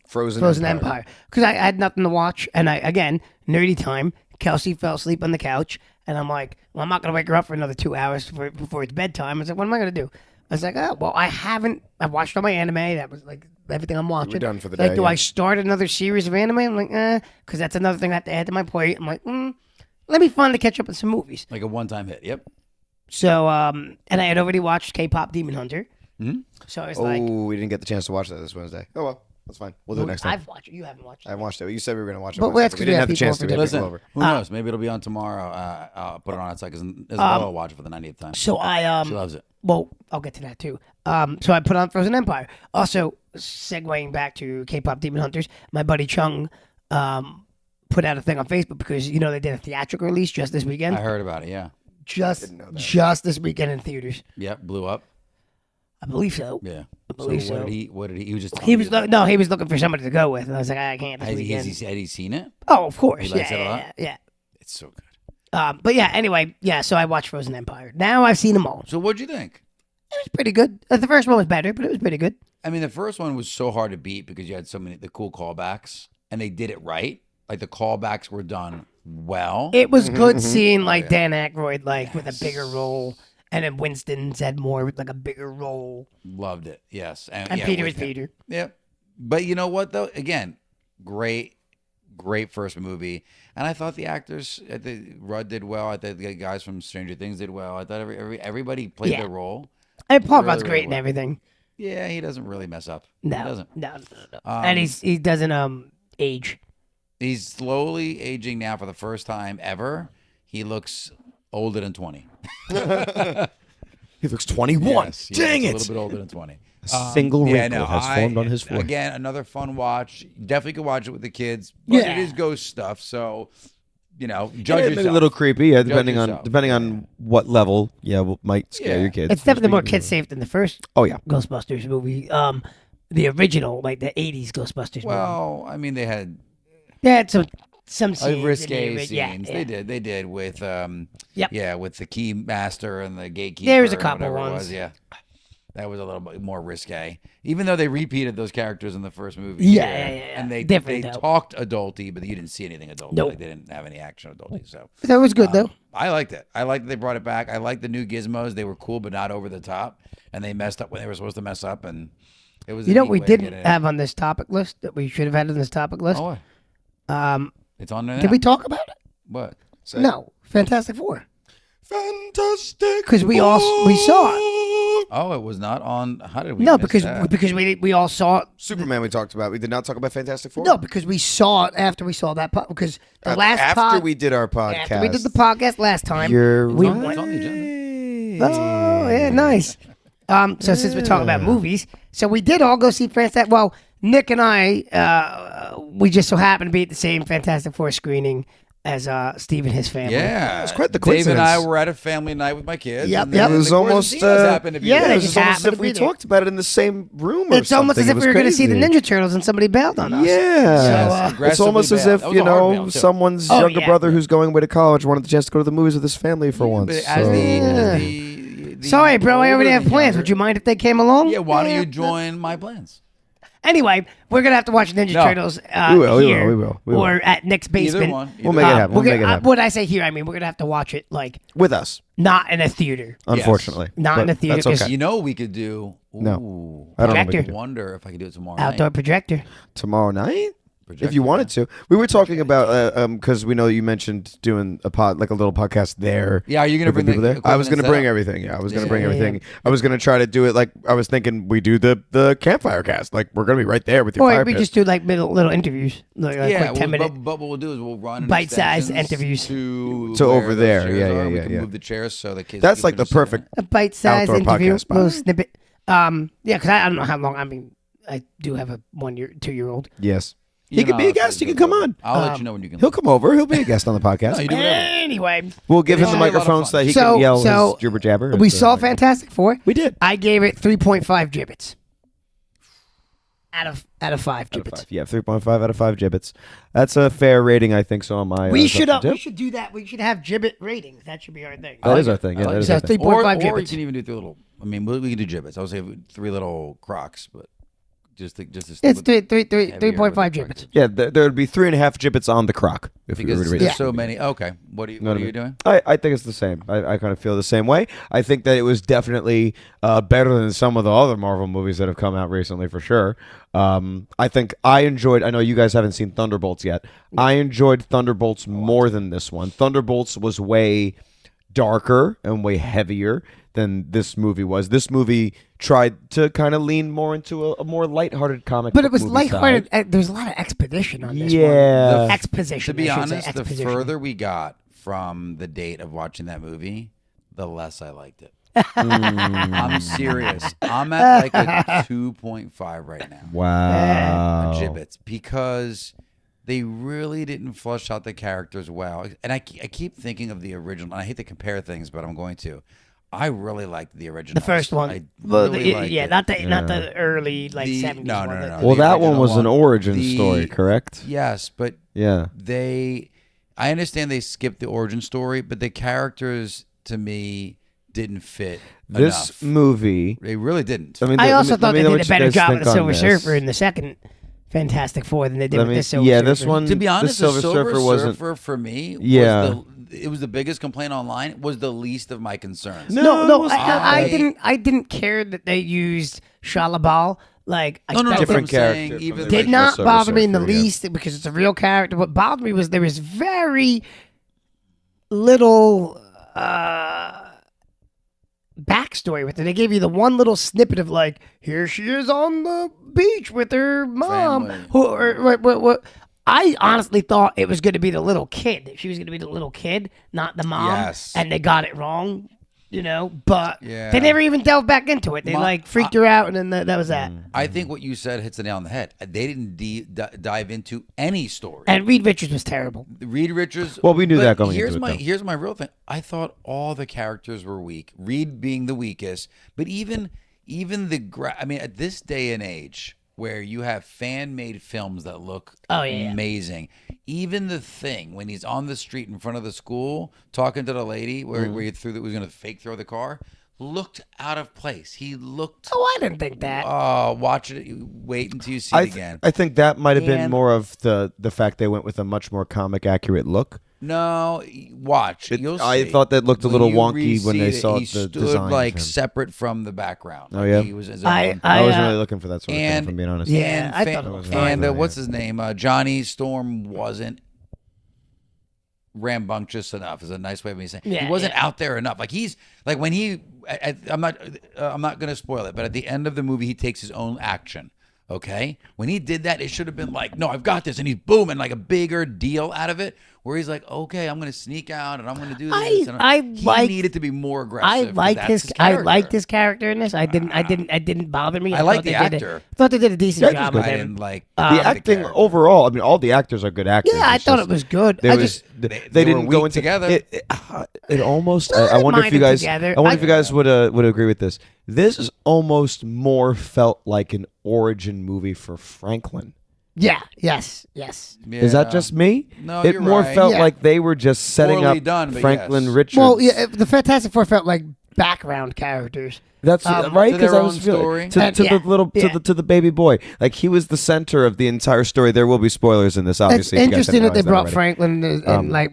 Frozen Empire. Because I had nothing to watch. And again, nerdy time. Kelsey fell asleep on the couch. And I'm like, well, I'm not going to wake her up for another 2 hours before it's bedtime. I was like, what am I going to do? I was like, oh, well, I've watched all my anime. That was like everything I'm watching. done for the Like, day, do yeah. I start another series of anime? I'm like, because that's another thing I have to add to my plate. I'm like, let me finally catch up with some movies. Like a one-time hit, yep. So, and I had already watched K-pop Demon Hunter. Mm-hmm. So I was Oh, like, we didn't get the chance to watch that this Wednesday. Oh well, that's fine. We'll do it next time. I've watched it. You haven't watched I it. haven't watched it. You said we were going to watch it. But Wednesday, that's 'cause we we didn't have have the chance to people get Listen, people over. who knows? Maybe it'll be on tomorrow. I'll put it on outside because Isabella will watch it for the 90th time. So I She loves it. Well, I'll get to that too. So I put on Frozen Empire. Also, segueing back to K-pop Demon Hunters, my buddy Chung put out a thing on Facebook because they did a theatrical release just this weekend. I heard about it, yeah. Just this weekend in theaters. Yep, blew up. I believe so. Yeah. I believe so. What did he was just He was he was looking for somebody to go with, and I was like, I can't this had weekend. he seen it? Oh, of course. He likes it a Yeah, lot? yeah. It's so good. But yeah, anyway, yeah. So I watched Frozen Empire. Now I've seen them all. So what'd you think? It was pretty good. The first one was better, but it was pretty good. I mean, the first one was so hard to beat because you had so many the cool callbacks, and they did it right. Like the callbacks were done well. It was good seeing like Dan Aykroyd with a bigger role, and then Winston's had more like a bigger role, Loved it. Yes, and yeah, Peter with is him. Peter. Yep. But you know what though? Again, great first movie, and I thought the actors, Rudd did well. I thought the guys from Stranger Things did well. I thought everybody played Yeah. their role. And Paul Really, Rudd's really great and well. everything. Yeah, he doesn't really mess up. He No, doesn't. no. And he doesn't age. He's slowly aging now for the first time ever. He looks older than 20. He looks 21. Yes, he Dang looks it! A little bit older than 20. A single wrinkle no, has formed on his forehead. Again, another fun watch. Definitely could watch it with the kids. But Yeah. it is ghost stuff, so judge Yeah, maybe yourself. a little creepy, yeah, depending yourself. on what level, might scare Yeah. your kids. It's definitely more kid safe than the first Oh yeah, Ghostbusters movie. The original, like the '80s Ghostbusters movie. Well, I mean, they had They had some some scenes. in risque here, scenes. but yeah. They did with Yep. yeah, with the key master and the gatekeeper. There was a or couple whatever it ones. was, yeah. That was a little bit more risque, even though they repeated those characters in the first movie. Yeah, too. yeah. And they Different, though. talked adulty, but you didn't see anything adulty. Nope. Like they didn't have any action adulty. So That was good though. I liked it. I liked that they brought it back. I liked the new gizmos. They were cool, but not over the top. And they messed up when they were supposed to mess up. And it was. You a know neat what we way to didn't get in. have on this topic list that we should have had on this topic list? Oh, what? It's on there now. Did we talk about it? What? No, Fantastic Four. Fantastic. Because we saw it. Oh, it was not on. How did we? No, miss because that? we all saw it. Superman we talked about. We did not talk about Fantastic Four? No, because we saw it after we saw that because the last after we did our podcast. after we did the podcast last time. You're we right. went. It's on the agenda. Oh, yeah, nice. So since we're talking about movies, so we did all go see Fantastic. Well, Nick and I, we just so happened to be at the same Fantastic Four screening as Steve and his family. Yeah, It's quite the Dave and I coincidence. were at a family night with my kids. Yep, and yep. then It was the almost, Corsinos happened to be yeah, there. they It was just almost happened as if to we be there. talked about it in the same room or It's almost as something. if we were going to see the crazy. Ninja Turtles and somebody bailed on us. Yeah. Yes, It's almost as aggressively if, bailed. That was you a hard know, bail, too. someone's Oh, younger yeah. brother who's going away to college wanted the chance to go to the movies with his family for once. But as so- the Sorry, bro. I already older have than plans. younger- Would you mind if they came along? Yeah, why don't you join my plans? Anyway, we're gonna have to watch Ninja No. Turtles We will, here we will. or at Nick's basement. Either one. We'll make it happen. We'll we're make it gonna- happen. What I say here, I mean, we're gonna have to watch it like With us, not in a theater. unfortunately. Not in But a theater, That's 'cause okay. You know what we could do? No. Ooh, I don't know what we Projector. could do. wonder if I could do it tomorrow Outdoor night. projector. Tomorrow night? Projector, If you wanted to. We were talking about, because we know you mentioned doing a like a little podcast there. Yeah, are you gonna with the bring the people there? I was equipment going to and bring setup? everything. Yeah, I was going to Yeah. bring Yeah, yeah, everything. I was going to try to do it like I was thinking we do the campfire cast. Like we're going to be right there with your Or fire we pit. just do like little interviews, like Yeah, quick 10-minute. but what we'll do is we'll run Bite-sized extensions interviews. to over where those there. chairs Yeah, are. yeah, We yeah, can yeah. move the chairs so the kids. That's can like the just sit in perfect it. A bite-sized Outdoor interview, podcast little pod. snippet. Yeah, because I don't know how long. I mean, I do have a 2-year-old. Yes. You He can know, be a it's guest. He good can come though. on. I'll let you know when you can. He'll come over. He'll be a guest on the podcast. No, you do whatever. Anyway, We'll give him the Yeah, a lot of microphone fun. so that he So- can yell so his jibber jabber. we saw Fantastic Four. We did. I gave it 3.5 gibbets out of 5 Out of gibbets. 5. Yeah, 3.5 out of 5 gibbets. That's a fair rating, I think, so on my We should section, too. we should do that. We should have gibbet ratings. That should be our thing. That is our thing. Yeah, I like that is So our thing. 3.5 or you gibbets. can even do 3 little. I mean, we can do gibbets. I would say 3 little Crocs, but just to It's with- 3.5 heavier gibbets. Yeah, there would be 3.5 gibbets on the croc if we were because to rate there's it. so many. Okay, what are you? Know What what are I you doing? I think it's the same. I kind of feel the same way. I think that it was definitely better than some of the other Marvel movies that have come out recently, for sure. I think I enjoyed. I know you guys haven't seen Thunderbolts yet. I enjoyed Thunderbolts more than this one. Thunderbolts was way darker and way heavier than this movie was. This movie tried to kind of lean more into a more lighthearted comic But book it was movie lighthearted. side. There's a lot of expedition on this Yeah. one. Exposition. To be I should say, honest, the exposition. further we got from the date of watching that movie, the less I liked it. I'm serious. I'm at like a 2.5 right now. Wow. Gibbets, because they really didn't flush out the characters well. And I keep thinking of the original. And I hate to compare things, but I'm going to. I really liked the original. The first one. I Well, really liked yeah, it. not the early like The- 70s no, one. no, no, The- no. Well, The that one original was an one. origin The- story, correct? Yes, but Yeah. I understand they skipped the origin story, but the characters to me didn't fit This enough. movie. They really didn't. I mean, I let also me- thought let me they know did what a you better guys job think with the on Silver this. Surfer in the second Fantastic Four than they did Let with me- the Silver yeah, Surfer. this one. To be honest, the Silver Surfer wasn't. for me, Yeah. it was the biggest complaint online. Was the least of my concerns. No, it I was- I didn't care that they used Shalabal. Like, I No, that Different I'm saying, character from even the the did original not Silver bother me in the Surfer, yeah. least because it's a real character. What bothered me was there was very little backstory with it. They gave you the one little snippet of like, here she is on the beach with her mom. Family. What? I honestly thought it was going to be the little kid. She was going to be the little kid, not the mom. Yes. And they got it wrong, But Yeah. they never even delved back into it. They My- freaked her out, and then that was that. I think what you said hits the nail on the head. They didn't dive into any story. And Reed Richards was terrible. Reed Richards. Well, we knew but that going here's into it, my though. here's my real thing. I thought all the characters were weak. Reed being the weakest, but even I mean, at this day and age, where you have fan-made films that look Oh, yeah. amazing. Even The Thing, when he's on the street in front of the school talking to the lady where he was going to fake throw the car, looked out of place. He looked. Oh, I didn't think that. Watch it. Wait until you see it again. I think that might have been And- more of the fact they went with a much more comic accurate look. No, watch. You'll see. I thought that looked a When little you wonky when they reseed it, saw he the stood design. like of him. separate from the background. Oh, yeah? He was his I- own. I wasn't I, really looking for that sort of thing, and- if I'm being honest. Yeah, and I fa- thought it was and fine. what's his name? Johnny Storm wasn't rambunctious enough. Is a nice way of me saying. Yeah, he wasn't yeah. out there enough. Like he's like when he. I'm not going to spoil it, but at the end of the movie, he takes his own action. Okay, when he did that, it should have been like, no, I've got this, and he's booming like a bigger deal out of it. Where he's like, okay, I'm going to sneak out and I'm going to do this. He needed to be more aggressive. I 'cause liked that's his. his I character. liked his character in this. It didn't bother me. I like thought the they did actor. thought they did a decent Yeah, job it with I him. didn't like The the acting character. overall, I mean, all the actors are good actors. Yeah, I It's thought just- it was good. There I was just they they didn't were go weak into together. It almost. I I wonder if mind you it guys. together. I wonder if I- you guys would agree with this. This is almost more felt like an origin movie for Franklin. yeah, yes. Is that Yeah. just me? No, it you're more right. felt Yeah. like they were just setting Poorly up done, but Franklin yes. Richards. Well, yeah, the Fantastic Four felt like background characters. That's right, To because their I was own feeling story. to, And- to yeah, the little yeah. to the baby boy. Like he was the center of the entire story. There will be spoilers in this, obviously. It's if you guys interesting that haven't they realized brought already. Franklin and like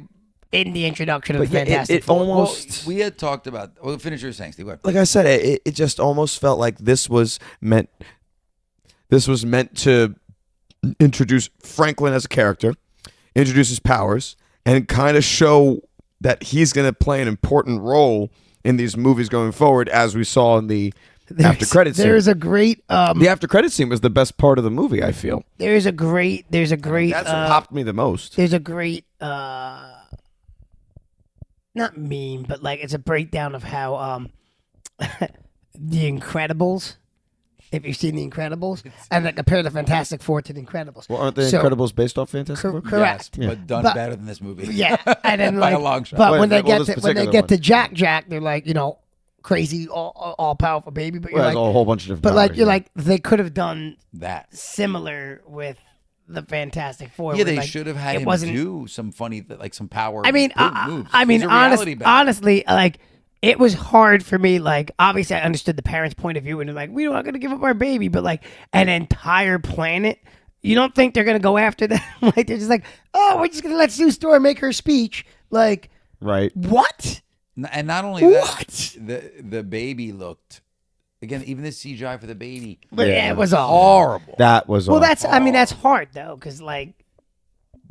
in the introduction of But the yeah, Fantastic it Four. almost. Well, we had talked about. Well, finish your saying, Steve. Go ahead. Like I said, it just almost felt like this was meant to introduce Franklin as a character, introduce his powers, and kind of show that he's going to play an important role in these movies going forward, as we saw in the after credits scene. There's a great The after credits scene was the best part of the movie, I feel. there's a great That's what popped me the most. there's a great not meme, but like it's a breakdown of how the Incredibles, if you've seen the Incredibles, and then compare the Fantastic Four to the Incredibles. Well, aren't the So- Incredibles based off Fantastic Four? Correct. Yes, but done But- better than this movie. Yeah, and then By a like, long shot. but Wait, when they well, get this to when they particular get to one. Jack, they're like, you know, crazy, all powerful baby. But you're Well, there's like, a whole bunch of different. but like powers, you're yeah. like they could have done That. similar with the Fantastic Four. Yeah, where, they like, should have had it him wasn't. do some funny, like some power. I mean, moves. I mean, He's a reality bender. honestly, like it was hard for me. Like, obviously, I understood the parents' point of view, and they're like, "We're not going to give up our baby," but like an entire planet. You don't think they're going to go after that? Like they're just like, "Oh, we're just going to let Sue Storm make her speech." Like, right. what? And not only that, What? the baby looked again. Even the CGI for the baby, But Yeah. it was all. horrible. That was Well, all. that's. I mean, that's hard though, because like,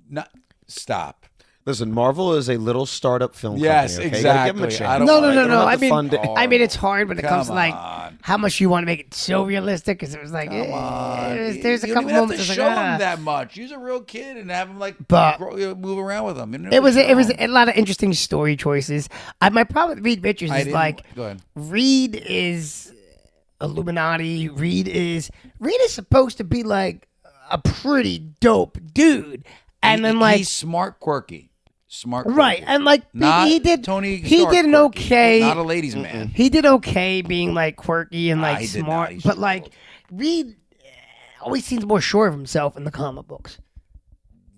Not stop. Listen, Marvel is a little startup film Yes, company. Okay? You gotta give them a exactly. chance. I don't no. want- They don't have I to mean, fund it. I mean, it's hard when it comes to Come like on. how much you want to make it so realistic. Because it was like, Come on. there's a You don't couple even have moments. to it's show like, him that much. Use a real kid and have him like But- move around with him. You don't It have was to it was show him. a lot of interesting story choices. My problem with Reed Richards I is didn't- like go ahead. Reed is Illuminati. Reed is supposed to be like a pretty dope dude, and then like he's smart, quirky, smart, right, quirky. and like Not he did Tony. he Stark did an quirky. okay Not a ladies' man. he did okay being like quirky and Nah, like he did not. smart, He but struggled. like Reed always seems more sure of himself in the comic books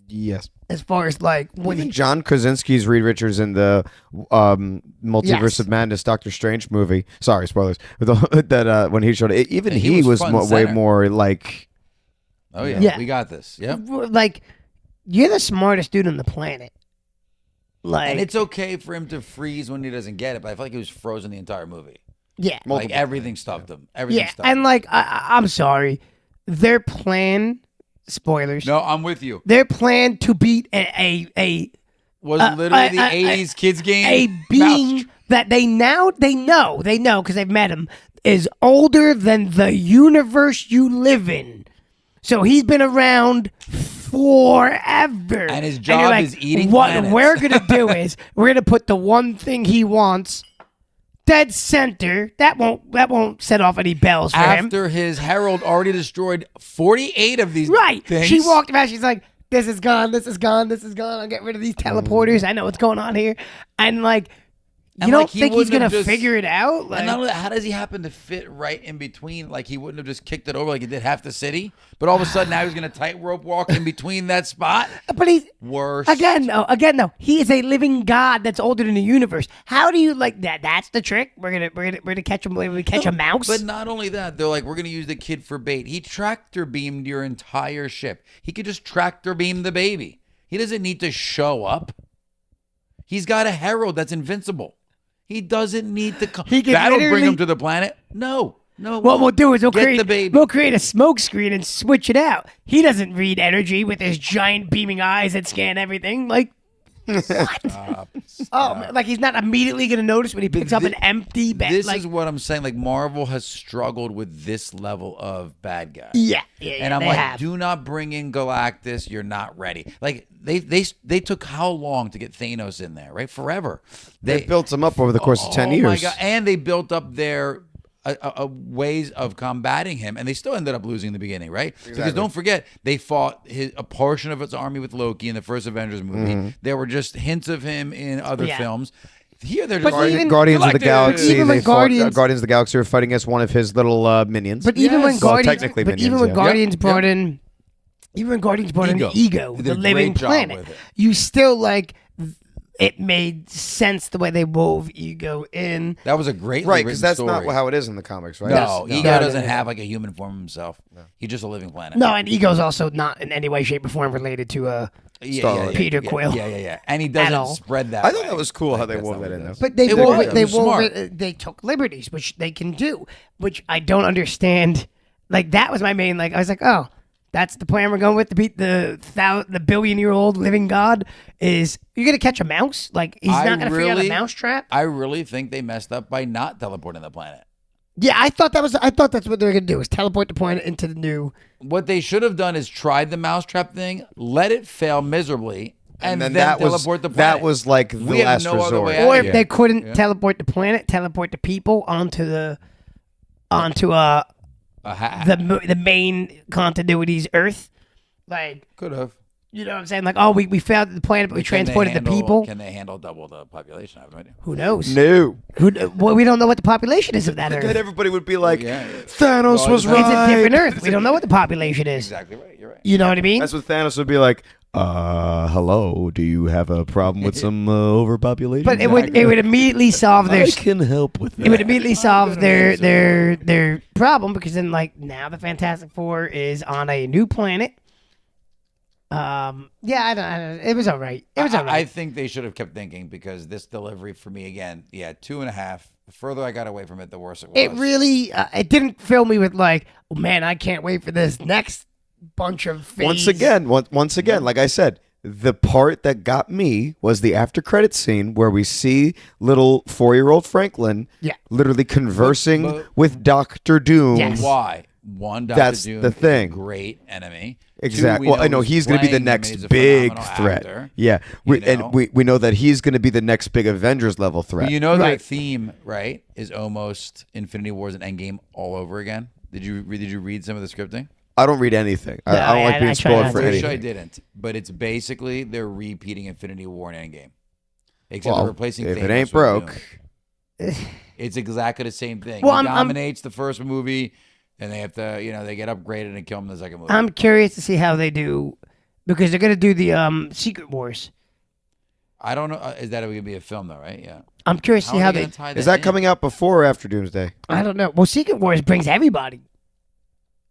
Yes. as far as like when Even he John Krasinski's Reed Richards in the Multiverse Yes. of Madness Doctor Strange movie. Sorry, spoilers. That when he showed it, even And he, he was was front and way center. more like. Oh yeah, Yeah. we got this. Yep. like you're the smartest dude on the planet. Like And it's okay for him to freeze when he doesn't get it, but I feel like he was frozen the entire movie. yeah. Like everything stuffed him. Everything Yeah, stuffed and him. like I'm sorry, their plan. Spoilers. No, I'm with you. Their plan to beat a Was literally the a- 80s kids game. a being that they know because they've met him is older than the universe you live in. So he's been around forever, And his you're job is eating What planets." we're gonna do is we're gonna put the one thing he wants dead center. That won't set off any bells for him. After his herald already destroyed 48 of these Right. things. She walked around. She's like, this is gone. This is gone. This is gone. I'll get rid of these teleporters. I know what's going on here. And like, And, You don't like, he think he's wouldn't gonna have just- figure it out? And Like, not only that, how does he happen to fit right in between? Like, he wouldn't have just kicked it over like he did half the city. But all of a sudden, now he's going to tightrope walk in between that spot. but he's Worst. again though. He is a living God that's older than the universe. How do you like that? That's the trick. We're gonna catch him. We catch a mouse. But not only that, they're like, we're going to use the kid for bait. He tractor beamed your entire ship. He could just tractor beam the baby. He doesn't need to show up. He's got a herald that's invincible. He doesn't need to come. He could That'll bring literally- him to the planet. No. What we'll do is Get the baby. we'll create a smoke screen and switch it out. He doesn't read energy with his giant beaming eyes that scan everything. Like, what? Oh, man, like he's not immediately going to notice when he picks up an empty bed. This like, is what I'm saying. Like, Marvel has struggled with this level of bad guy. yeah, And I'm they like, have. do not bring in Galactus. You're not ready. Like, they took how long to get Thanos in there, right? Forever. They built him up over the course of 10 Oh years. my God. And they built up their ways of combating him, and they still ended up losing in the beginning, right? Because don't forget, they fought a portion of its army with Loki in the first Avengers movie. There were just hints of him in other Yeah. films. Here they're But just even- Guardians of the Galactus! Galaxy. Even when They fought, Guardians- Guardians of the Galaxy were fighting against one of his little minions. But even when Yes. Well, Guardians, technically but even minions, when yeah. Guardians Yep, brought yep. in, even when Guardians brought in Ego, They did the a living great job planet, with it. you still like. It made sense the way they wove Ego in. That was a great Right, written because that's story. not how it is in the comics, right? No, Ego No, doesn't no. have like a human form himself. He's just a living planet. No, and Ego's also not in any way, shape, or form related to Peter Quill. Yeah. And he At doesn't all. spread that. I thought way. that was cool how Like, they that's wove not that what in it there. is. But they It wove was. it. They It was wove smart. it. They took liberties, which they can do, which I don't understand. Like that was my main. Like I was like, oh, that's the plan we're going with to beat the billion-year-old living god. Is you're gonna catch a mouse? Like he's I not gonna figure out a really- mousetrap? I really think they messed up by not teleporting the planet. Yeah, I thought that's what they were gonna do is teleport the planet into the new. What they should have done is tried the mousetrap thing, let it fail miserably, and then that was teleport the planet. that was like the We have last no other resort. way out. Or if Yeah. they couldn't teleport the planet, teleport the people onto the the main continuity's Earth. Like, Could have. you know what I'm saying? Like, oh, we failed the planet, but we transported the people. Can they handle double the population? I have no idea. Who knows? No. Well, we don't know what the population is of that Then Earth. everybody would be like, Yeah. Thanos Well, was it's It's a right. different Earth. We don't know what the population is. Exactly right. You're right. You know what I mean? That's what Thanos would be like. Hello. Do you have a problem with some overpopulation? But it would immediately solve their I can help with that. it would immediately solve their problem, because then like now the Fantastic Four is on a new planet. I don't it was all right. It was all I right. think they should have kept thinking, because this delivery for me again, 2.5. The further I got away from it, the worse it was. It really it didn't fill me with like, oh, man, I can't wait for this next bunch of phase. Once again, like I said, the part that got me was the after credit scene where we see little 4-year-old Franklin Yeah. literally conversing But- with Doctor Doom. Yes. Why? One, Dr. That's Doom the is a thing. great enemy. Exactly. Two, Well, I know who's he's going to be the playing him. next He's a big phenomenal threat. actor, Yeah, you know? and we know that he's going to be the next big Avengers level threat. But you know their Right. theme, right, is almost Infinity Wars and Endgame all over again. Did you read some of the scripting? I don't read anything. I No, don't I like being try spoiled not for to. I wish I anything. didn't, but it's basically they're repeating Infinity War and Endgame, except Well, they're replacing. if it Thanos ain't with broke. Doom. It's exactly the same thing. Well, he I'm- dominates the first movie, and they have to, they get upgraded and kill him in the second movie. I'm curious to see how they do, because they're gonna do the Secret Wars. I don't know. Is that going to be a film though? Right? Yeah. I'm curious to see how they they. gonna tie Is that in? coming out before or after Doomsday? I don't know. Well, Secret Wars brings everybody,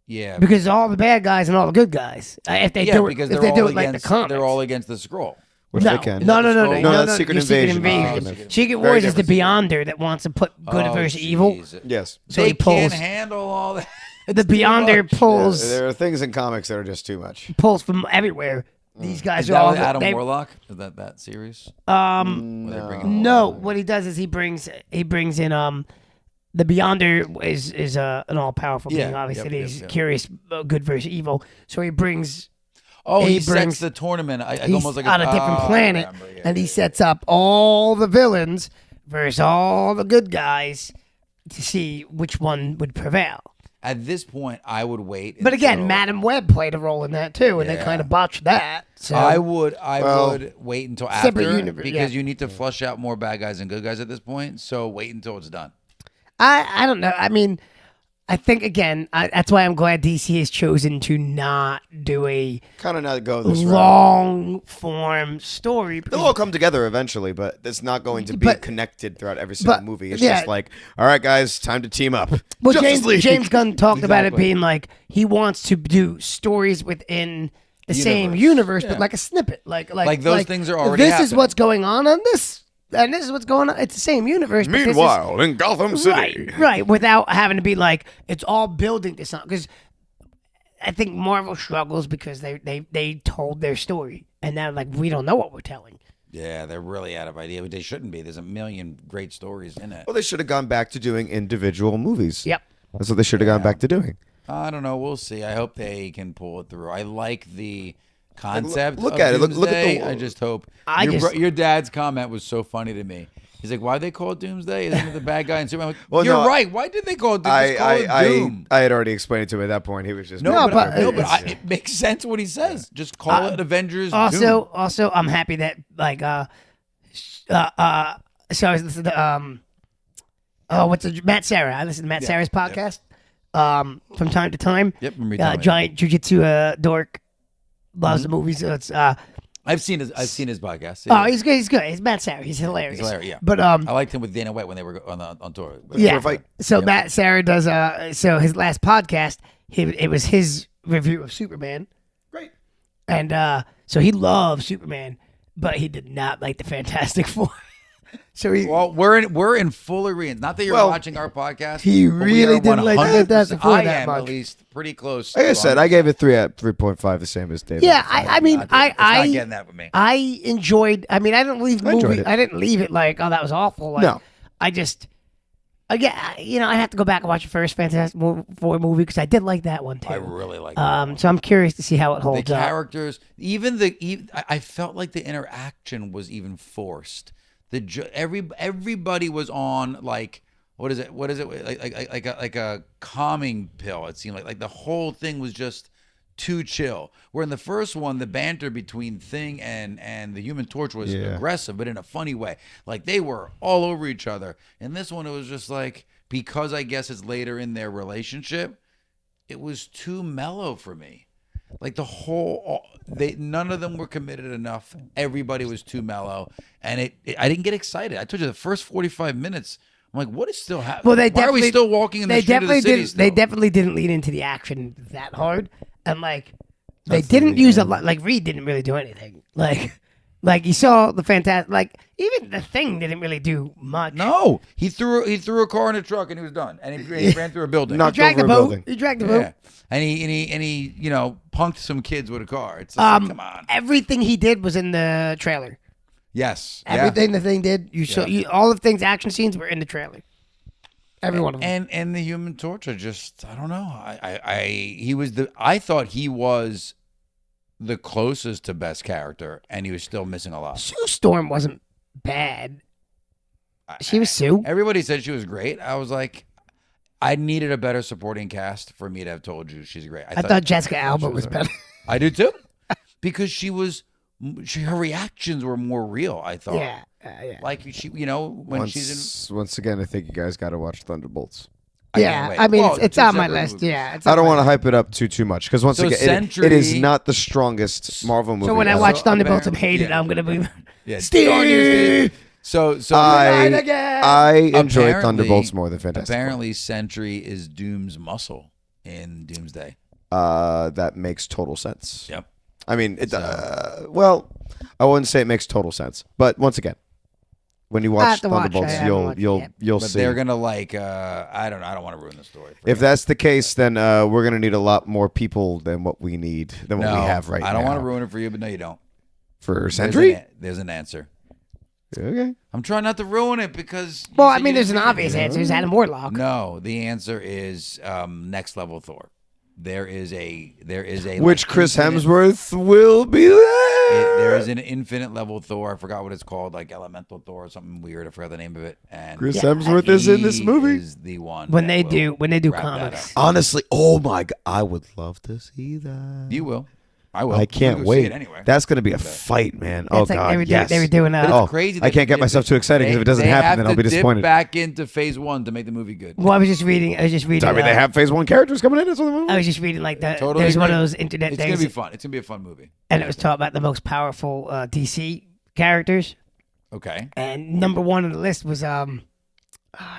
Yeah. because all the bad guys and all the good guys. If they yeah, do it, because if they're they do all it like the against. comics, They're all against the scroll. Which no, they can. no, No, that's Secret your Invasion. Secret Very Wars is the different. Beyonder that wants to put good Oh, versus evil. jeez. Yes. So They he pulls. can't handle all that. The Beyonder pulls There are things in comics that are just too much. pulls from everywhere. These guys Is are that all with Adam they, Warlock? Is that series? Um, Where they bring in no. Warlock? What he does is he brings in the Beyonder is an all powerful being. Yeah, Obviously, yep, he's yep. curious, good versus evil. So he brings. Oh, he he brings- sets the tournament. He's Almost like on a different I planet, remember, yeah, and he yeah. sets up all the villains versus all the good guys to see which one would prevail. At this point, I would wait. But again, until- Madam Web played a role in that too, and they Yeah. kind of botched that. So I would wait until Separate after universe, because yeah. you need to flush out more bad guys and good guys at this point. So wait until it's done. I don't know. I mean, I think again, that's why I'm glad DC has chosen to not do a Kind of not go this route. long form story. They'll all come together eventually, but it's not going to be But- connected throughout every single but, movie. It's yeah. just like, all right, guys, time to team up. Well, Justice League. James Gunn talked about it Exactly. being like he wants to do stories within the same universe, but like a snippet, like those things are already This is happening. what's going on this, and this is what's going on. It's the same universe. but this is- Meanwhile, in Gotham City. right, without having to be like it's all building to something. Because I think Marvel struggles because they told their story, and now like we don't know what we're telling. Yeah, they're really out of idea, but they shouldn't be. There's a million great stories in it. Well, they should have gone back to doing individual movies. Yep. That's what they should have gone back to doing. I don't know. We'll see. I hope they can pull it through. I like the concept. look of at it. Look at the- Doomsday. I just hope. I just- your dad's comment was so funny to me. He's like, "Why they call it Doomsday? Isn't it the bad guy?" And Superman. I'm like, Well, you're no, right. Why did they call it Doom? Just call it Doom. I had already explained it to him at that point. He was just No, No, but, but- it makes sense what he says. Just call it Avengers. Doom. Also, I'm happy that like so I was listening to what's the Matt Sarah. I listen to Matt Sarah's podcast from time to time. Yep, remember you telling me. Giant jujitsu dork loves the movies. So it's I've seen his podcast. Yeah. oh, he's good. He's good. He's Matt Sarah. He's hilarious. He's hilarious, yeah. But I liked him with Dana White when they were on tour. yeah. For a fight. So Matt Sarah does so his last podcast, it was his review of Superman. Great. And so he loves Superman, but he did not like the Fantastic Four. So he Well, we're in full agreement. Not that you're Well, watching our podcast. he but we really are didn't like the 100%. Fantastic Four I that am much. at least pretty close. Like I to said, I gave it 3.5, the same as David. Yeah, I mean, It's not I getting that with me. I enjoyed. I mean, I didn't leave the I enjoyed movie. it. I didn't leave it like, oh, that was awful. Like, No. I just, again, I have to go back and watch the first Fantastic Four movie because I did like that one too. I really like So I'm curious to see how it the holds up. characters. I felt like the interaction was even forced. Everybody was on like what is it like a calming pill. It seemed like the whole thing was just too chill. Where in the first one, the banter between Thing and the Human Torch was aggressive, but in a funny way. Like they were all over each other. In this one, it was just like, because I guess it's later in their relationship, it was too mellow for me. Like none of them were committed enough. Everybody was too mellow, and I didn't get excited. I told you the first 45 minutes. I'm like, what is still happening? Well, Why are we still walking in the street of the city? They definitely didn't lead into the action that hard, and like they didn't use a lot. Like Reed didn't really do anything. Like you saw the Fantastic. Like even the Thing didn't really do much. No, he threw a car in a truck and he was done, and he ran through a building. He Knocked dragged the over a boat. building. He dragged the boat. Yeah, and he punked some kids with a car. It's like, come on. Everything he did was in the trailer. Yes, Everything the Thing did, all of Thing's action scenes were in the trailer. Every one of them. And the Human Torch, I don't know. I thought he was the closest to best character, and he was still missing a lot. Sue Storm wasn't bad. She was Sue. Everybody said she was great. I was like, I needed a better supporting cast for me to have told you she's great. I thought Jessica Alba was better. I do too, because her reactions were more real. I thought, Yeah. like when she's in. Once again, I think you guys got to watch Thunderbolts. can't Yeah, wait. I mean, Well, it's two on my separate list. movies. Yeah, it's I on don't my want to list. hype it up too much because once So again, Sentry- it is not the strongest Marvel movie. So when I ever. watch Thunderbolts and apparently- hate it, yeah. I'm gonna be Yeah, Steve! darn you, Steve. So Right again. I enjoyed Apparently- Thunderbolts more than Fantastic Four. apparently Sentry is Doom's muscle in Doomsday. That makes total sense. Yep. I mean, well, I wouldn't say it makes total sense, but once again, when you I have watch to watch it. Thunderbolts, I haven't watched it yet. you'll But see. they're gonna I don't want to ruin the story. If that's the case, then we're gonna need a lot more people than what we no, we have right now. I don't want to ruin it for you, but no, you don't. For Sentry. There's an answer. Okay. I'm trying not to ruin it because. Well, you I said mean, you there's an didn't- obvious answer. It's Adam Warlock. No, the answer is next level Thor. there is a Which like, Chris infinite- Hemsworth will be there. there is an infinite level Thor. I forgot what it's called, like Elemental Thor or something weird. I forgot the name of it. And Chris Hemsworth is in this he movie. Is the one When that they will do wrap that comics. up. Honestly, oh my god, I would love to see that. You will. I will. I can't We'll go see wait. it anyway. That's going to be a fight, man. Oh It's like god, they were, yes. they were doing But Oh, it's crazy. I that can't get they- myself too excited because if it doesn't they happen, have then I'll to be disappointed. Dip back into phase 1 to make the movie good. Well, I was just reading. I mean, they have Phase 1 characters coming in. That's what the movie. I was just reading like that. Totally There's one of agree. those internet It's things, gonna be fun. It's gonna be a fun movie. and it was talking about the most powerful DC characters. Okay. And number one on the list was I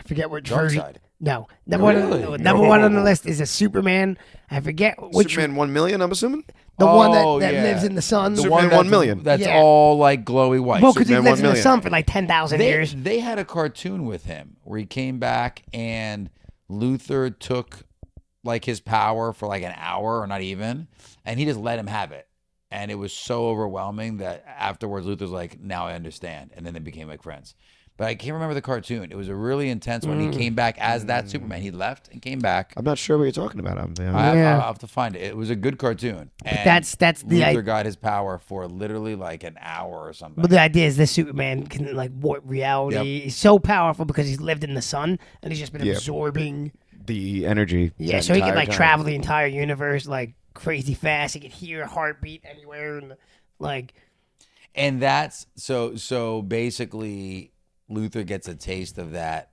forget which version. Darkseid. No, number one on the list is a Superman. I forget which Superman 1 million, I'm assuming. the one Oh, that yeah. lives in the sun. The Superman one 1 million. That's Yeah. all like glowy white. Well, because he Superman lives 1 in the million. sun for like 10,000 years. They had a cartoon with him where he came back and Luthor took like his power for like an hour or not even, and he just let him have it. And it was so overwhelming that afterwards Luthor's like, now I understand. And then they became like friends. But I can't remember the cartoon. It was a really intense one. He came back as that Superman. He left and came back. I'm not sure what you're talking about. Yeah. I'll have to find it. It was a good cartoon. And that's the Luthor got his power for literally like an hour or something. But the idea is this Superman can like warp reality. Yep. He's so powerful because he's lived in the sun and he's just been Yep. absorbing. The energy. Yeah, the so he can entire like time. travel the entire universe like crazy fast. He can hear a heartbeat anywhere, and like And that's so basically Luthor gets a taste of that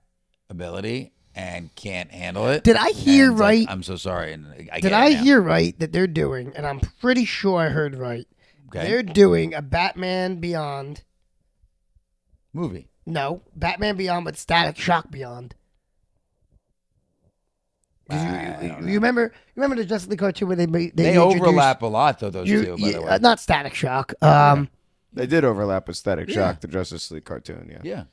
ability and can't handle it. Did I hear And it's like, right? I'm so sorry. And I Did get I it now. hear right that they're doing, and I'm pretty sure I heard right, Okay. they're doing a Batman Beyond. Movie? No, Batman Beyond, but Static Shock Beyond. 'Cause you remember the Justice League cartoon where they They introduced- overlap a lot though. Those two, by the way. not Static Shock. They did overlap with Static Shock, the Justice League cartoon. Yeah. Yeah.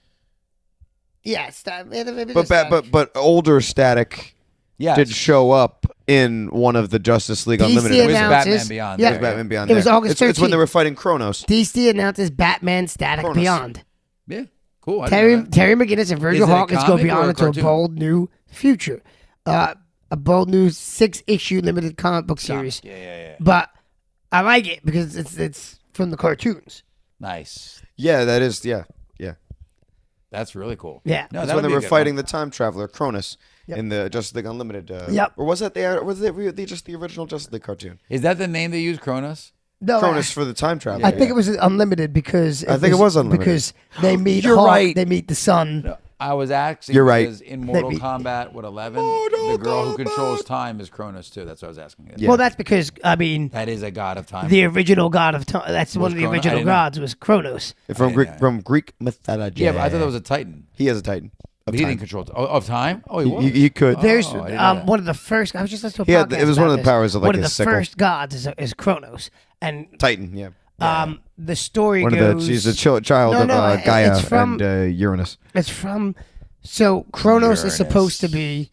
Yeah, But older Static Yeah. did show up in one of the Justice League DC Unlimited. With announces, Batman Beyond. Yeah, There, Batman Beyond. It was there. August It's when they 13th. were fighting Kronos. DC announces Batman Static Cronus. Beyond. Yeah. Cool. I didn't know that. Terry McGinnis and Virgil Is it a Hawkins go comic or beyond a into a cartoon? bold new future. A bold new 6-issue limited comic book series. Yeah. But I like it because it's from the cartoons. Nice. Yeah, that is. Yeah. That's really cool. Yeah. No, That's that when would they be a were good fighting one. the time traveler Cronus Yep. in the Justice League Unlimited. Yep. Or was it just the original Justice League cartoon? Is that the name they use, Kronos? No, Cronus for the time traveler. I think it was unlimited because I think it was unlimited. because they meet You're Hawk, right. they meet the sun. No, I was asking. You're right. Because in Mortal Maybe. Kombat, what 11? Mortal The girl who Kombat. controls time is Kronos too. That's what I was asking. Yeah. Well, that's because I mean That is a god of time. the original god of time. That's one of the Kronos? I original didn't know. gods was Kronos. From Yeah, Greek yeah. from Greek mythology. Yeah, but I thought that was a Titan. He is a Titan. Of But he time. didn't control of time. Oh, he was. He could. There's I didn't know that. one of the first. I was just listening to He a had- podcast it was one of about the this. powers of, like, one of the his sickle. first gods is Kronos, and Titan. Yeah. the story One goes. of the. She's a child No, of no, it- Gaia it's from- and Uranus. It's from. So Kronos is Uranus. supposed to be.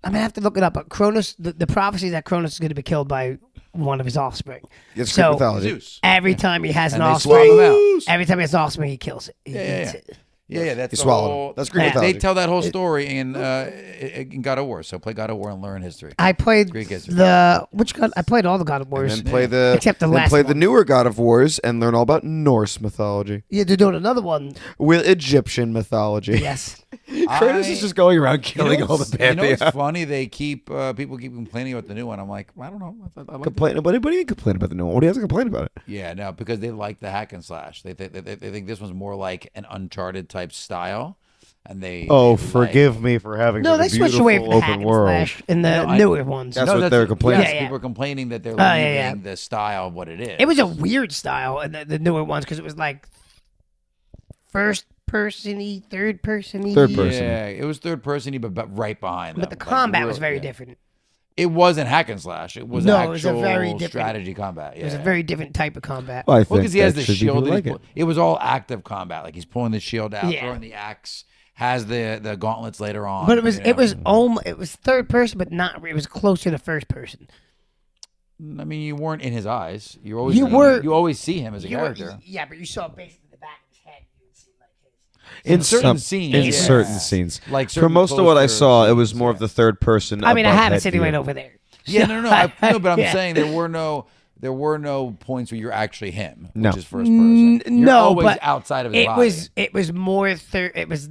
I'm gonna have to look it up, but Kronos, the prophecy that Kronos is going to be killed by one of his offspring. It's So- Greek mythology. Zeus. Every time he has And an they swallow him offspring, out. every time he has an offspring, he kills it. He Yeah. eats it. Yeah, that's He the swallowed whole- him. That's Greek Yeah. mythology. They tell that whole story in God of War. So play God of War and learn history. I played Greek history. which god? I played all the God of and Wars. then play the Except the then last play the one. newer God of Wars and learn all about Norse mythology Yeah, they're doing another one. with Egyptian mythology. Yes. Kratos is just going around You know killing all the what's- You know what's pantheon. funny? They keep people keep complaining about the new one. I'm like, I don't know. I like Complain. What do you complain about the new one? What do you have to complain about it? Yeah, no, because they like the hack and slash. They think this one's more like an Uncharted type style, and they. Oh, they forgive me for having No, such they a switched beautiful away from the hack open and world. slash in the No, I- newer ones. That's what they're complaining. Yes, Yeah, yeah. people are complaining that they're yeah, leaving yeah. the style of what it is. It was a weird style in the newer ones because it was like first person-y, third person-y. Third person. Yeah, it was third person, but right behind. But the them, like, combat real- was very yeah. different. It wasn't hack and slash. It was No, actual it was a very different- strategy combat. Yeah. It was a very different type of combat. Well, I Well, think because he has that the should be shield. people And like he's it. it was all active combat. Like he's pulling the shield out, Yeah. throwing the axe, has the gauntlets later on. But it was you it know. was third person, but not. It was closer to first person. I mean, you weren't in his eyes. You always You were- You always see him as a You were- character. yeah, but you saw basically the back of his head. You would see like his. In certain scenes, In yeah. certain scenes, Like for certain most of what I closer saw, it was scenes, more yeah. of the third person. I mean, I above have it head sitting view. right over there. Yeah, no, no, no. But I'm Yeah. saying there were no points where you're actually him, No. which is first person. You're no, always but outside of his it body. was more it was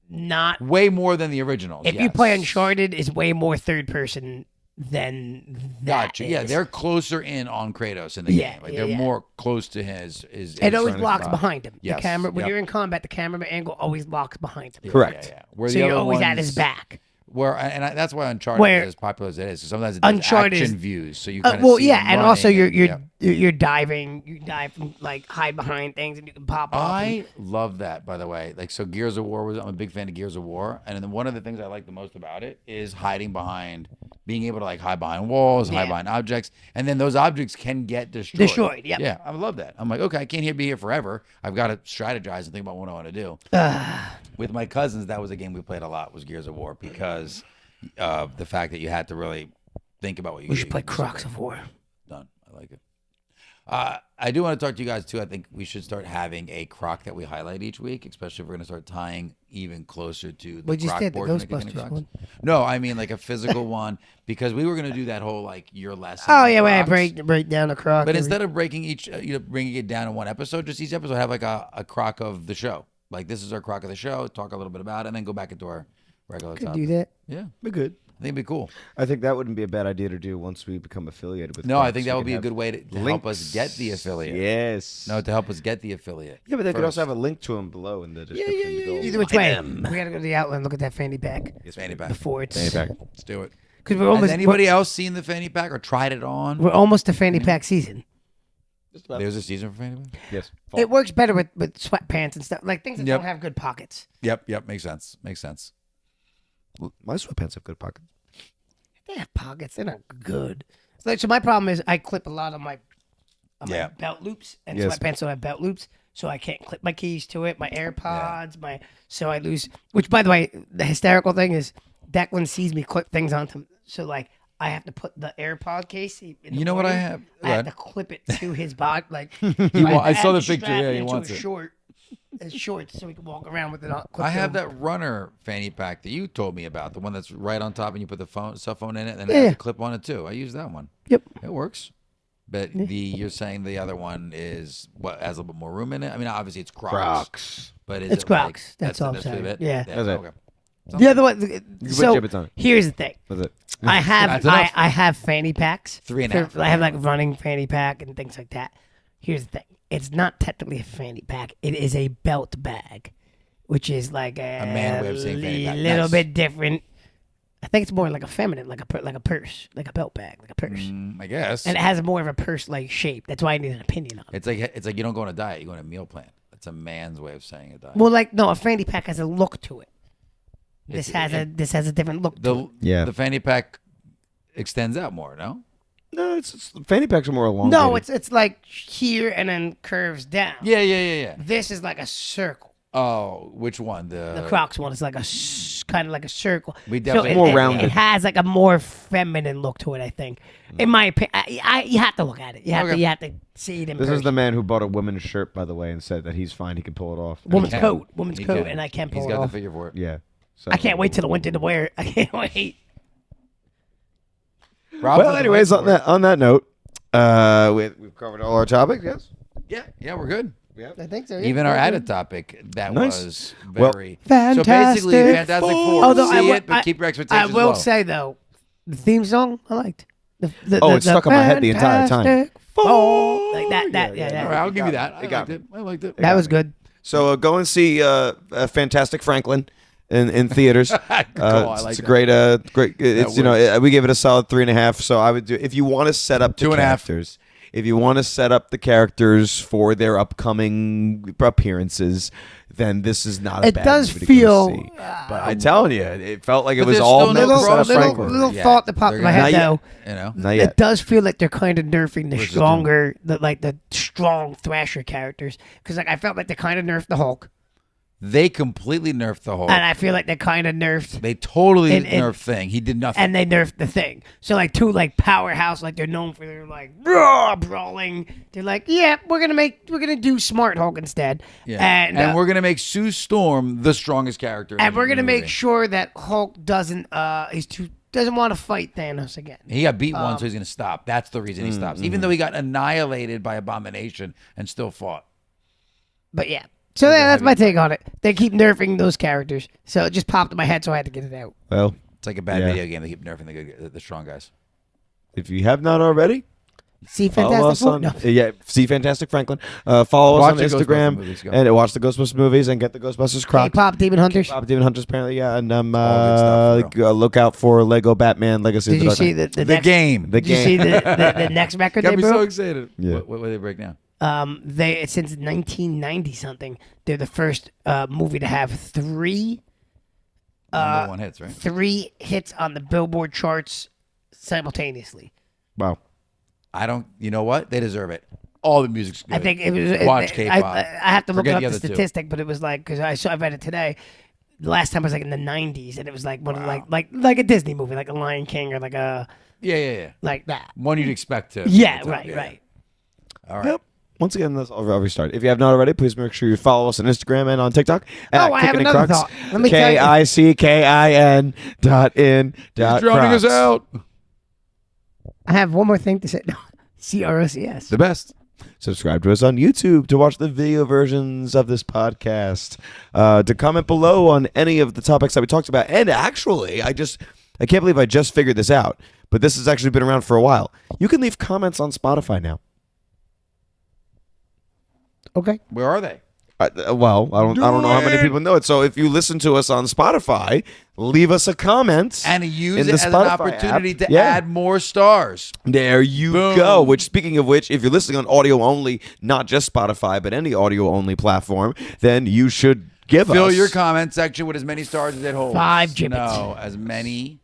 not. Way more than the originals. If you yes. play Uncharted, it's way more third person than that. Gotcha. Yeah, is. they're closer in on Kratos in the Yeah, game. Like yeah, they're yeah. more close to his. It always trying to locks spot. behind him. Yes. The camera when Yep. you're in combat, the camera angle always locks behind him. Correct. Yeah, yeah. Where So the you're other always at ones- his back. That's why Uncharted Where- is as popular as it is. So sometimes it does Uncharted action is- views, so you kind of Well, see yeah, them and also running you're diving. You dive from like hide behind things, and you can pop off. I love that, by the way. Like, so Gears of War I'm a big fan of Gears of War, and then one of the things I like the most about it is being able to like hide behind walls, hide Yeah. behind objects, and then those objects can get destroyed. Yep. Yeah, I love that. I'm like, okay, I can't be here forever. I've got to strategize and think about what I want to do. With my cousins, that was a game we played a lot. Was Gears of War because of the fact that you had to really think about what you. We should play Crocs of War. Done. I like it. I do want to talk to you guys too. I think we should start having a croc that we highlight each week, especially if we're going to start tying even closer to the We just croc did the board. and making Ghostbusters Crocs. one. No, I mean like a physical one because we were going to do that whole like your lesson. Oh on yeah, where I Crocs. break down a Croc. But every- instead of breaking bringing it down in one episode, just each episode have like a croc of the show. Like this is our croc of the show. Talk a little bit about it, and then go back into our regular could topic. do that. Yeah, We're good. I think it'd be cool. I think that wouldn't be a bad idea to do once we become affiliated with. No, I Crocs. think We that would can be a have good way to help us get the affiliate. Yes. No, to help us get the affiliate. Yeah, but they could first. also have a link to him below in the description. to go Either which find way, them. we gotta go to the outlet and look at that fanny pack Yes, fanny pack. before it's. Fanny pack. Let's do it. Because we're Has almost anybody else seen the fanny pack or tried it on? we're almost to fanny pack season. There's a season for fanny pack. Yes. It works better with sweatpants and stuff, like things that Yep. don't have good pockets. Yep, makes sense. Makes sense. My sweatpants have good pockets. They have pockets. They're not good. So my problem is I clip a lot of my Yeah. belt loops, and Yes. sweatpants don't have belt loops, so I can't clip my keys to it, my AirPods, so I lose. Which, by the way, the hysterical thing is Declan sees me clip things onto, so like I have to put the AirPod case. In the You know what I morning, have? I have What? to clip it to his body, like I saw the have to picture. strap Yeah, he into wants a it. short. It's shorts, so we can walk around with it on. I have that runner fanny pack that you told me about, the one that's right on top and you put the cell phone in it and it has Yeah. a clip on it too. I use that one. Yep. It works. But you're saying the other one is what has a little bit more room in it? I mean, obviously it's Crocs. But is It's it like- Crocs. That's all I'm saying. it? Yeah. That's it. Okay. The other one. put So gibbets on it. here's the thing. That's it. I have That's enough. I have fanny packs. 3.5. I have like running fanny pack and things like that. Here's the thing. It's not technically a fanny pack. It is a belt bag, which is like a man way of saying fanny pack. little Nice. bit different. I think it's more like a feminine, like a purse, like a belt bag, like a purse. I guess. And it has more of a purse-like shape. That's why I need an opinion on it. It's like you don't go on a diet, you go on a meal plan. That's a man's way of saying a diet. Well, like no, a fanny pack has a look to it. This It's- has a different look to it. The fanny pack extends out more, no? No, it's fanny packs are more elongated. No, it's like here and then curves down. Yeah. This is like a circle. Oh, which one? The Crocs one is like a kind of like a circle. We definitely- so More it rounded. has like a more feminine look to it. I think, in my opinion, you have to look at it. You have Okay. to see it in This person. is the man who bought a women's shirt, by the way, and said that he's fine. He can pull it off. woman's Can. coat, He and I can't pull He's it got off. the figure for it. Yeah. So, I can't wait till the winter to wear it. I can't wait. Rob's Well, looking anyways, right on for it. that note, we've covered all our topics. Yes. Yeah, we're good. I think so. Even our added topic that Nice. was Well- very so Fantastic basically Fantastic Four. Although See will- it, but keep your I expectations will low. say though, the theme song I liked. It stuck in my head the entire time. Fantastic Four. Like that. Yeah. All right, I'll give you that. It got me. I liked it. That was good. So go and see Fantastic Franklin in theaters. I like it's a that. great. It's we gave it a solid 3.5. So I would do if you want to set up the 2.5. characters. If you want to set up the characters for their upcoming appearances, then this is not a It bad does movie to feel, go see. But I'm telling you, it felt like it But was there's all still meant no to set up crossover. Franklin. little Yeah, thought that popped in my they're head gonna- though. You know, Not It yet. does feel like they're kind of nerfing the Where's the stronger, the strong Thrasher characters. Because like I felt like they kind of nerfed the Hulk, they completely nerfed the whole. and I feel like they kind of nerfed, They totally And- nerfed Thing. He did nothing. and they nerfed the Thing. So like two like powerhouse, like they're known for their like raw brawling. They're like, yeah, we're gonna do Smart Hulk instead, yeah. and we're gonna make Sue Storm the strongest character. and in we're the gonna make movie. sure that Hulk doesn't he's too doesn't want to fight Thanos again. He got beat once, so he's going to stop. That's the reason he stops. Even though he got annihilated by Abomination and still fought. But yeah. So that's my take on it. They keep nerfing those characters. So it just popped in my head, so I had to get it out. Well, It's like a bad Yeah. video game. They keep nerfing the strong guys. if you have not already, See follow Fantastic us Four? on No. see Fantastic Franklin. Follow us Watch on the Ghostbuster Instagram movies, go. and watch the Ghostbusters movies and get the Ghostbusters Crocs. K-pop Demon Hunters. Bob Demon Hunters apparently, yeah, and All good stuff, look out for Lego Batman Legacy. Did of the you Dark see Knight. the The next, game. The Did you see the next record Got they me so broke? excited. Yeah. What they break now? They since 1990 something, they're the first movie to have three Number one hits, right? 3 hits on the Billboard charts simultaneously. Wow. I don't. You know what? They deserve it. All the music's good. I think it was. Watch I K-pop. have to look Forget up the the other two. statistic, but it was like because I read it today. The last time was like in the 90s, and it was like one of like a Disney movie, like a Lion King or like a Yeah. like that. One you'd expect to. Yeah, to- right. All right. Yep. Once again, I'll restart. If you have not already, please make sure you follow us on Instagram and on TikTok. Oh, I have Kickin' another Crocs. thought. Let me tell you. KICKIN.in. Drowning us out. I have one more thing to say. No, CROCS. The best. Subscribe to us on YouTube to watch the video versions of this podcast. To comment below on any of the topics that we talked about. And actually, I can't believe I just figured this out, but this has actually been around for a while. You can leave comments on Spotify now. Okay. Where are they? Well, I don't know how many people know it. So if you listen to us on Spotify, leave us a comment And use in it the as an Spotify opportunity app. to Yeah. add more stars. There you Boom. go. Which, speaking of which, if you're listening on audio only, not just Spotify, but any audio only platform, then you should give us. Fill your comment section with as many stars as it holds. 5 gibbets. No, as many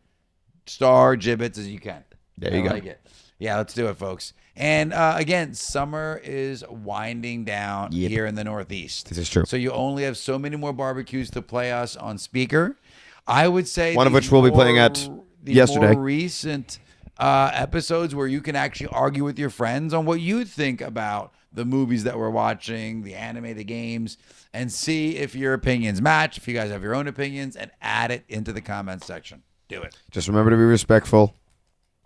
star gibbets as you can. There you I go. like it. Yeah, let's do it, folks. And again, summer is winding down here in the Northeast. This is true. So you only have so many more barbecues to play us on speaker. I would say One of these which we'll be playing at the yesterday. More recent episodes where you can actually argue with your friends on what you think about the movies that we're watching, the anime, the games, and see if your opinions match. If you guys have your own opinions, and add it into the comments section. Do it. Just remember to be respectful.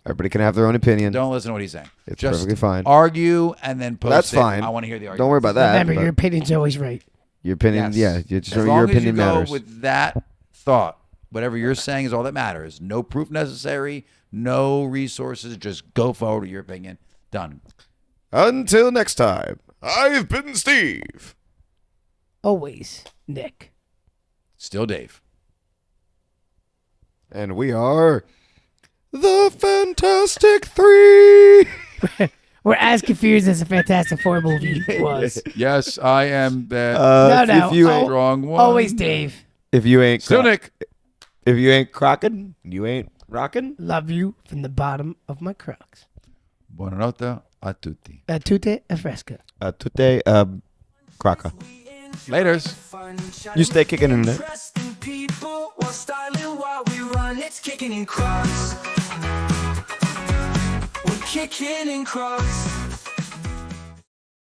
Everybody can have their own opinion. Don't listen to what he's saying. It's Just perfectly fine. Argue and then post That's it. fine. I want to hear the argument. Don't worry about that. Remember, but your opinion's always right. your opinion, Yes. yeah. You just As remember long your as you opinion go matters. with that thought, whatever you're saying is all that matters. No proof necessary. No resources. Just go forward with your opinion. Done. Until next time, I've been Steve. Always, Nick. Still Dave. And we are the Fantastic Three. We're as confused as the Fantastic Four movie was. Yes, I am that No. If you Oh, ain't, strong one. Always Dave. if you ain't, Still Nick. if you ain't crockin', you ain't rockin'. Love you from the bottom of my Crocs. Buonanotte a tutti. Tutte e fresca. Tutte, crocca. Laters. You stay kicking in there. Interesting people while styling while we run. It's kicking in Crocs. We're kicking in Crocs.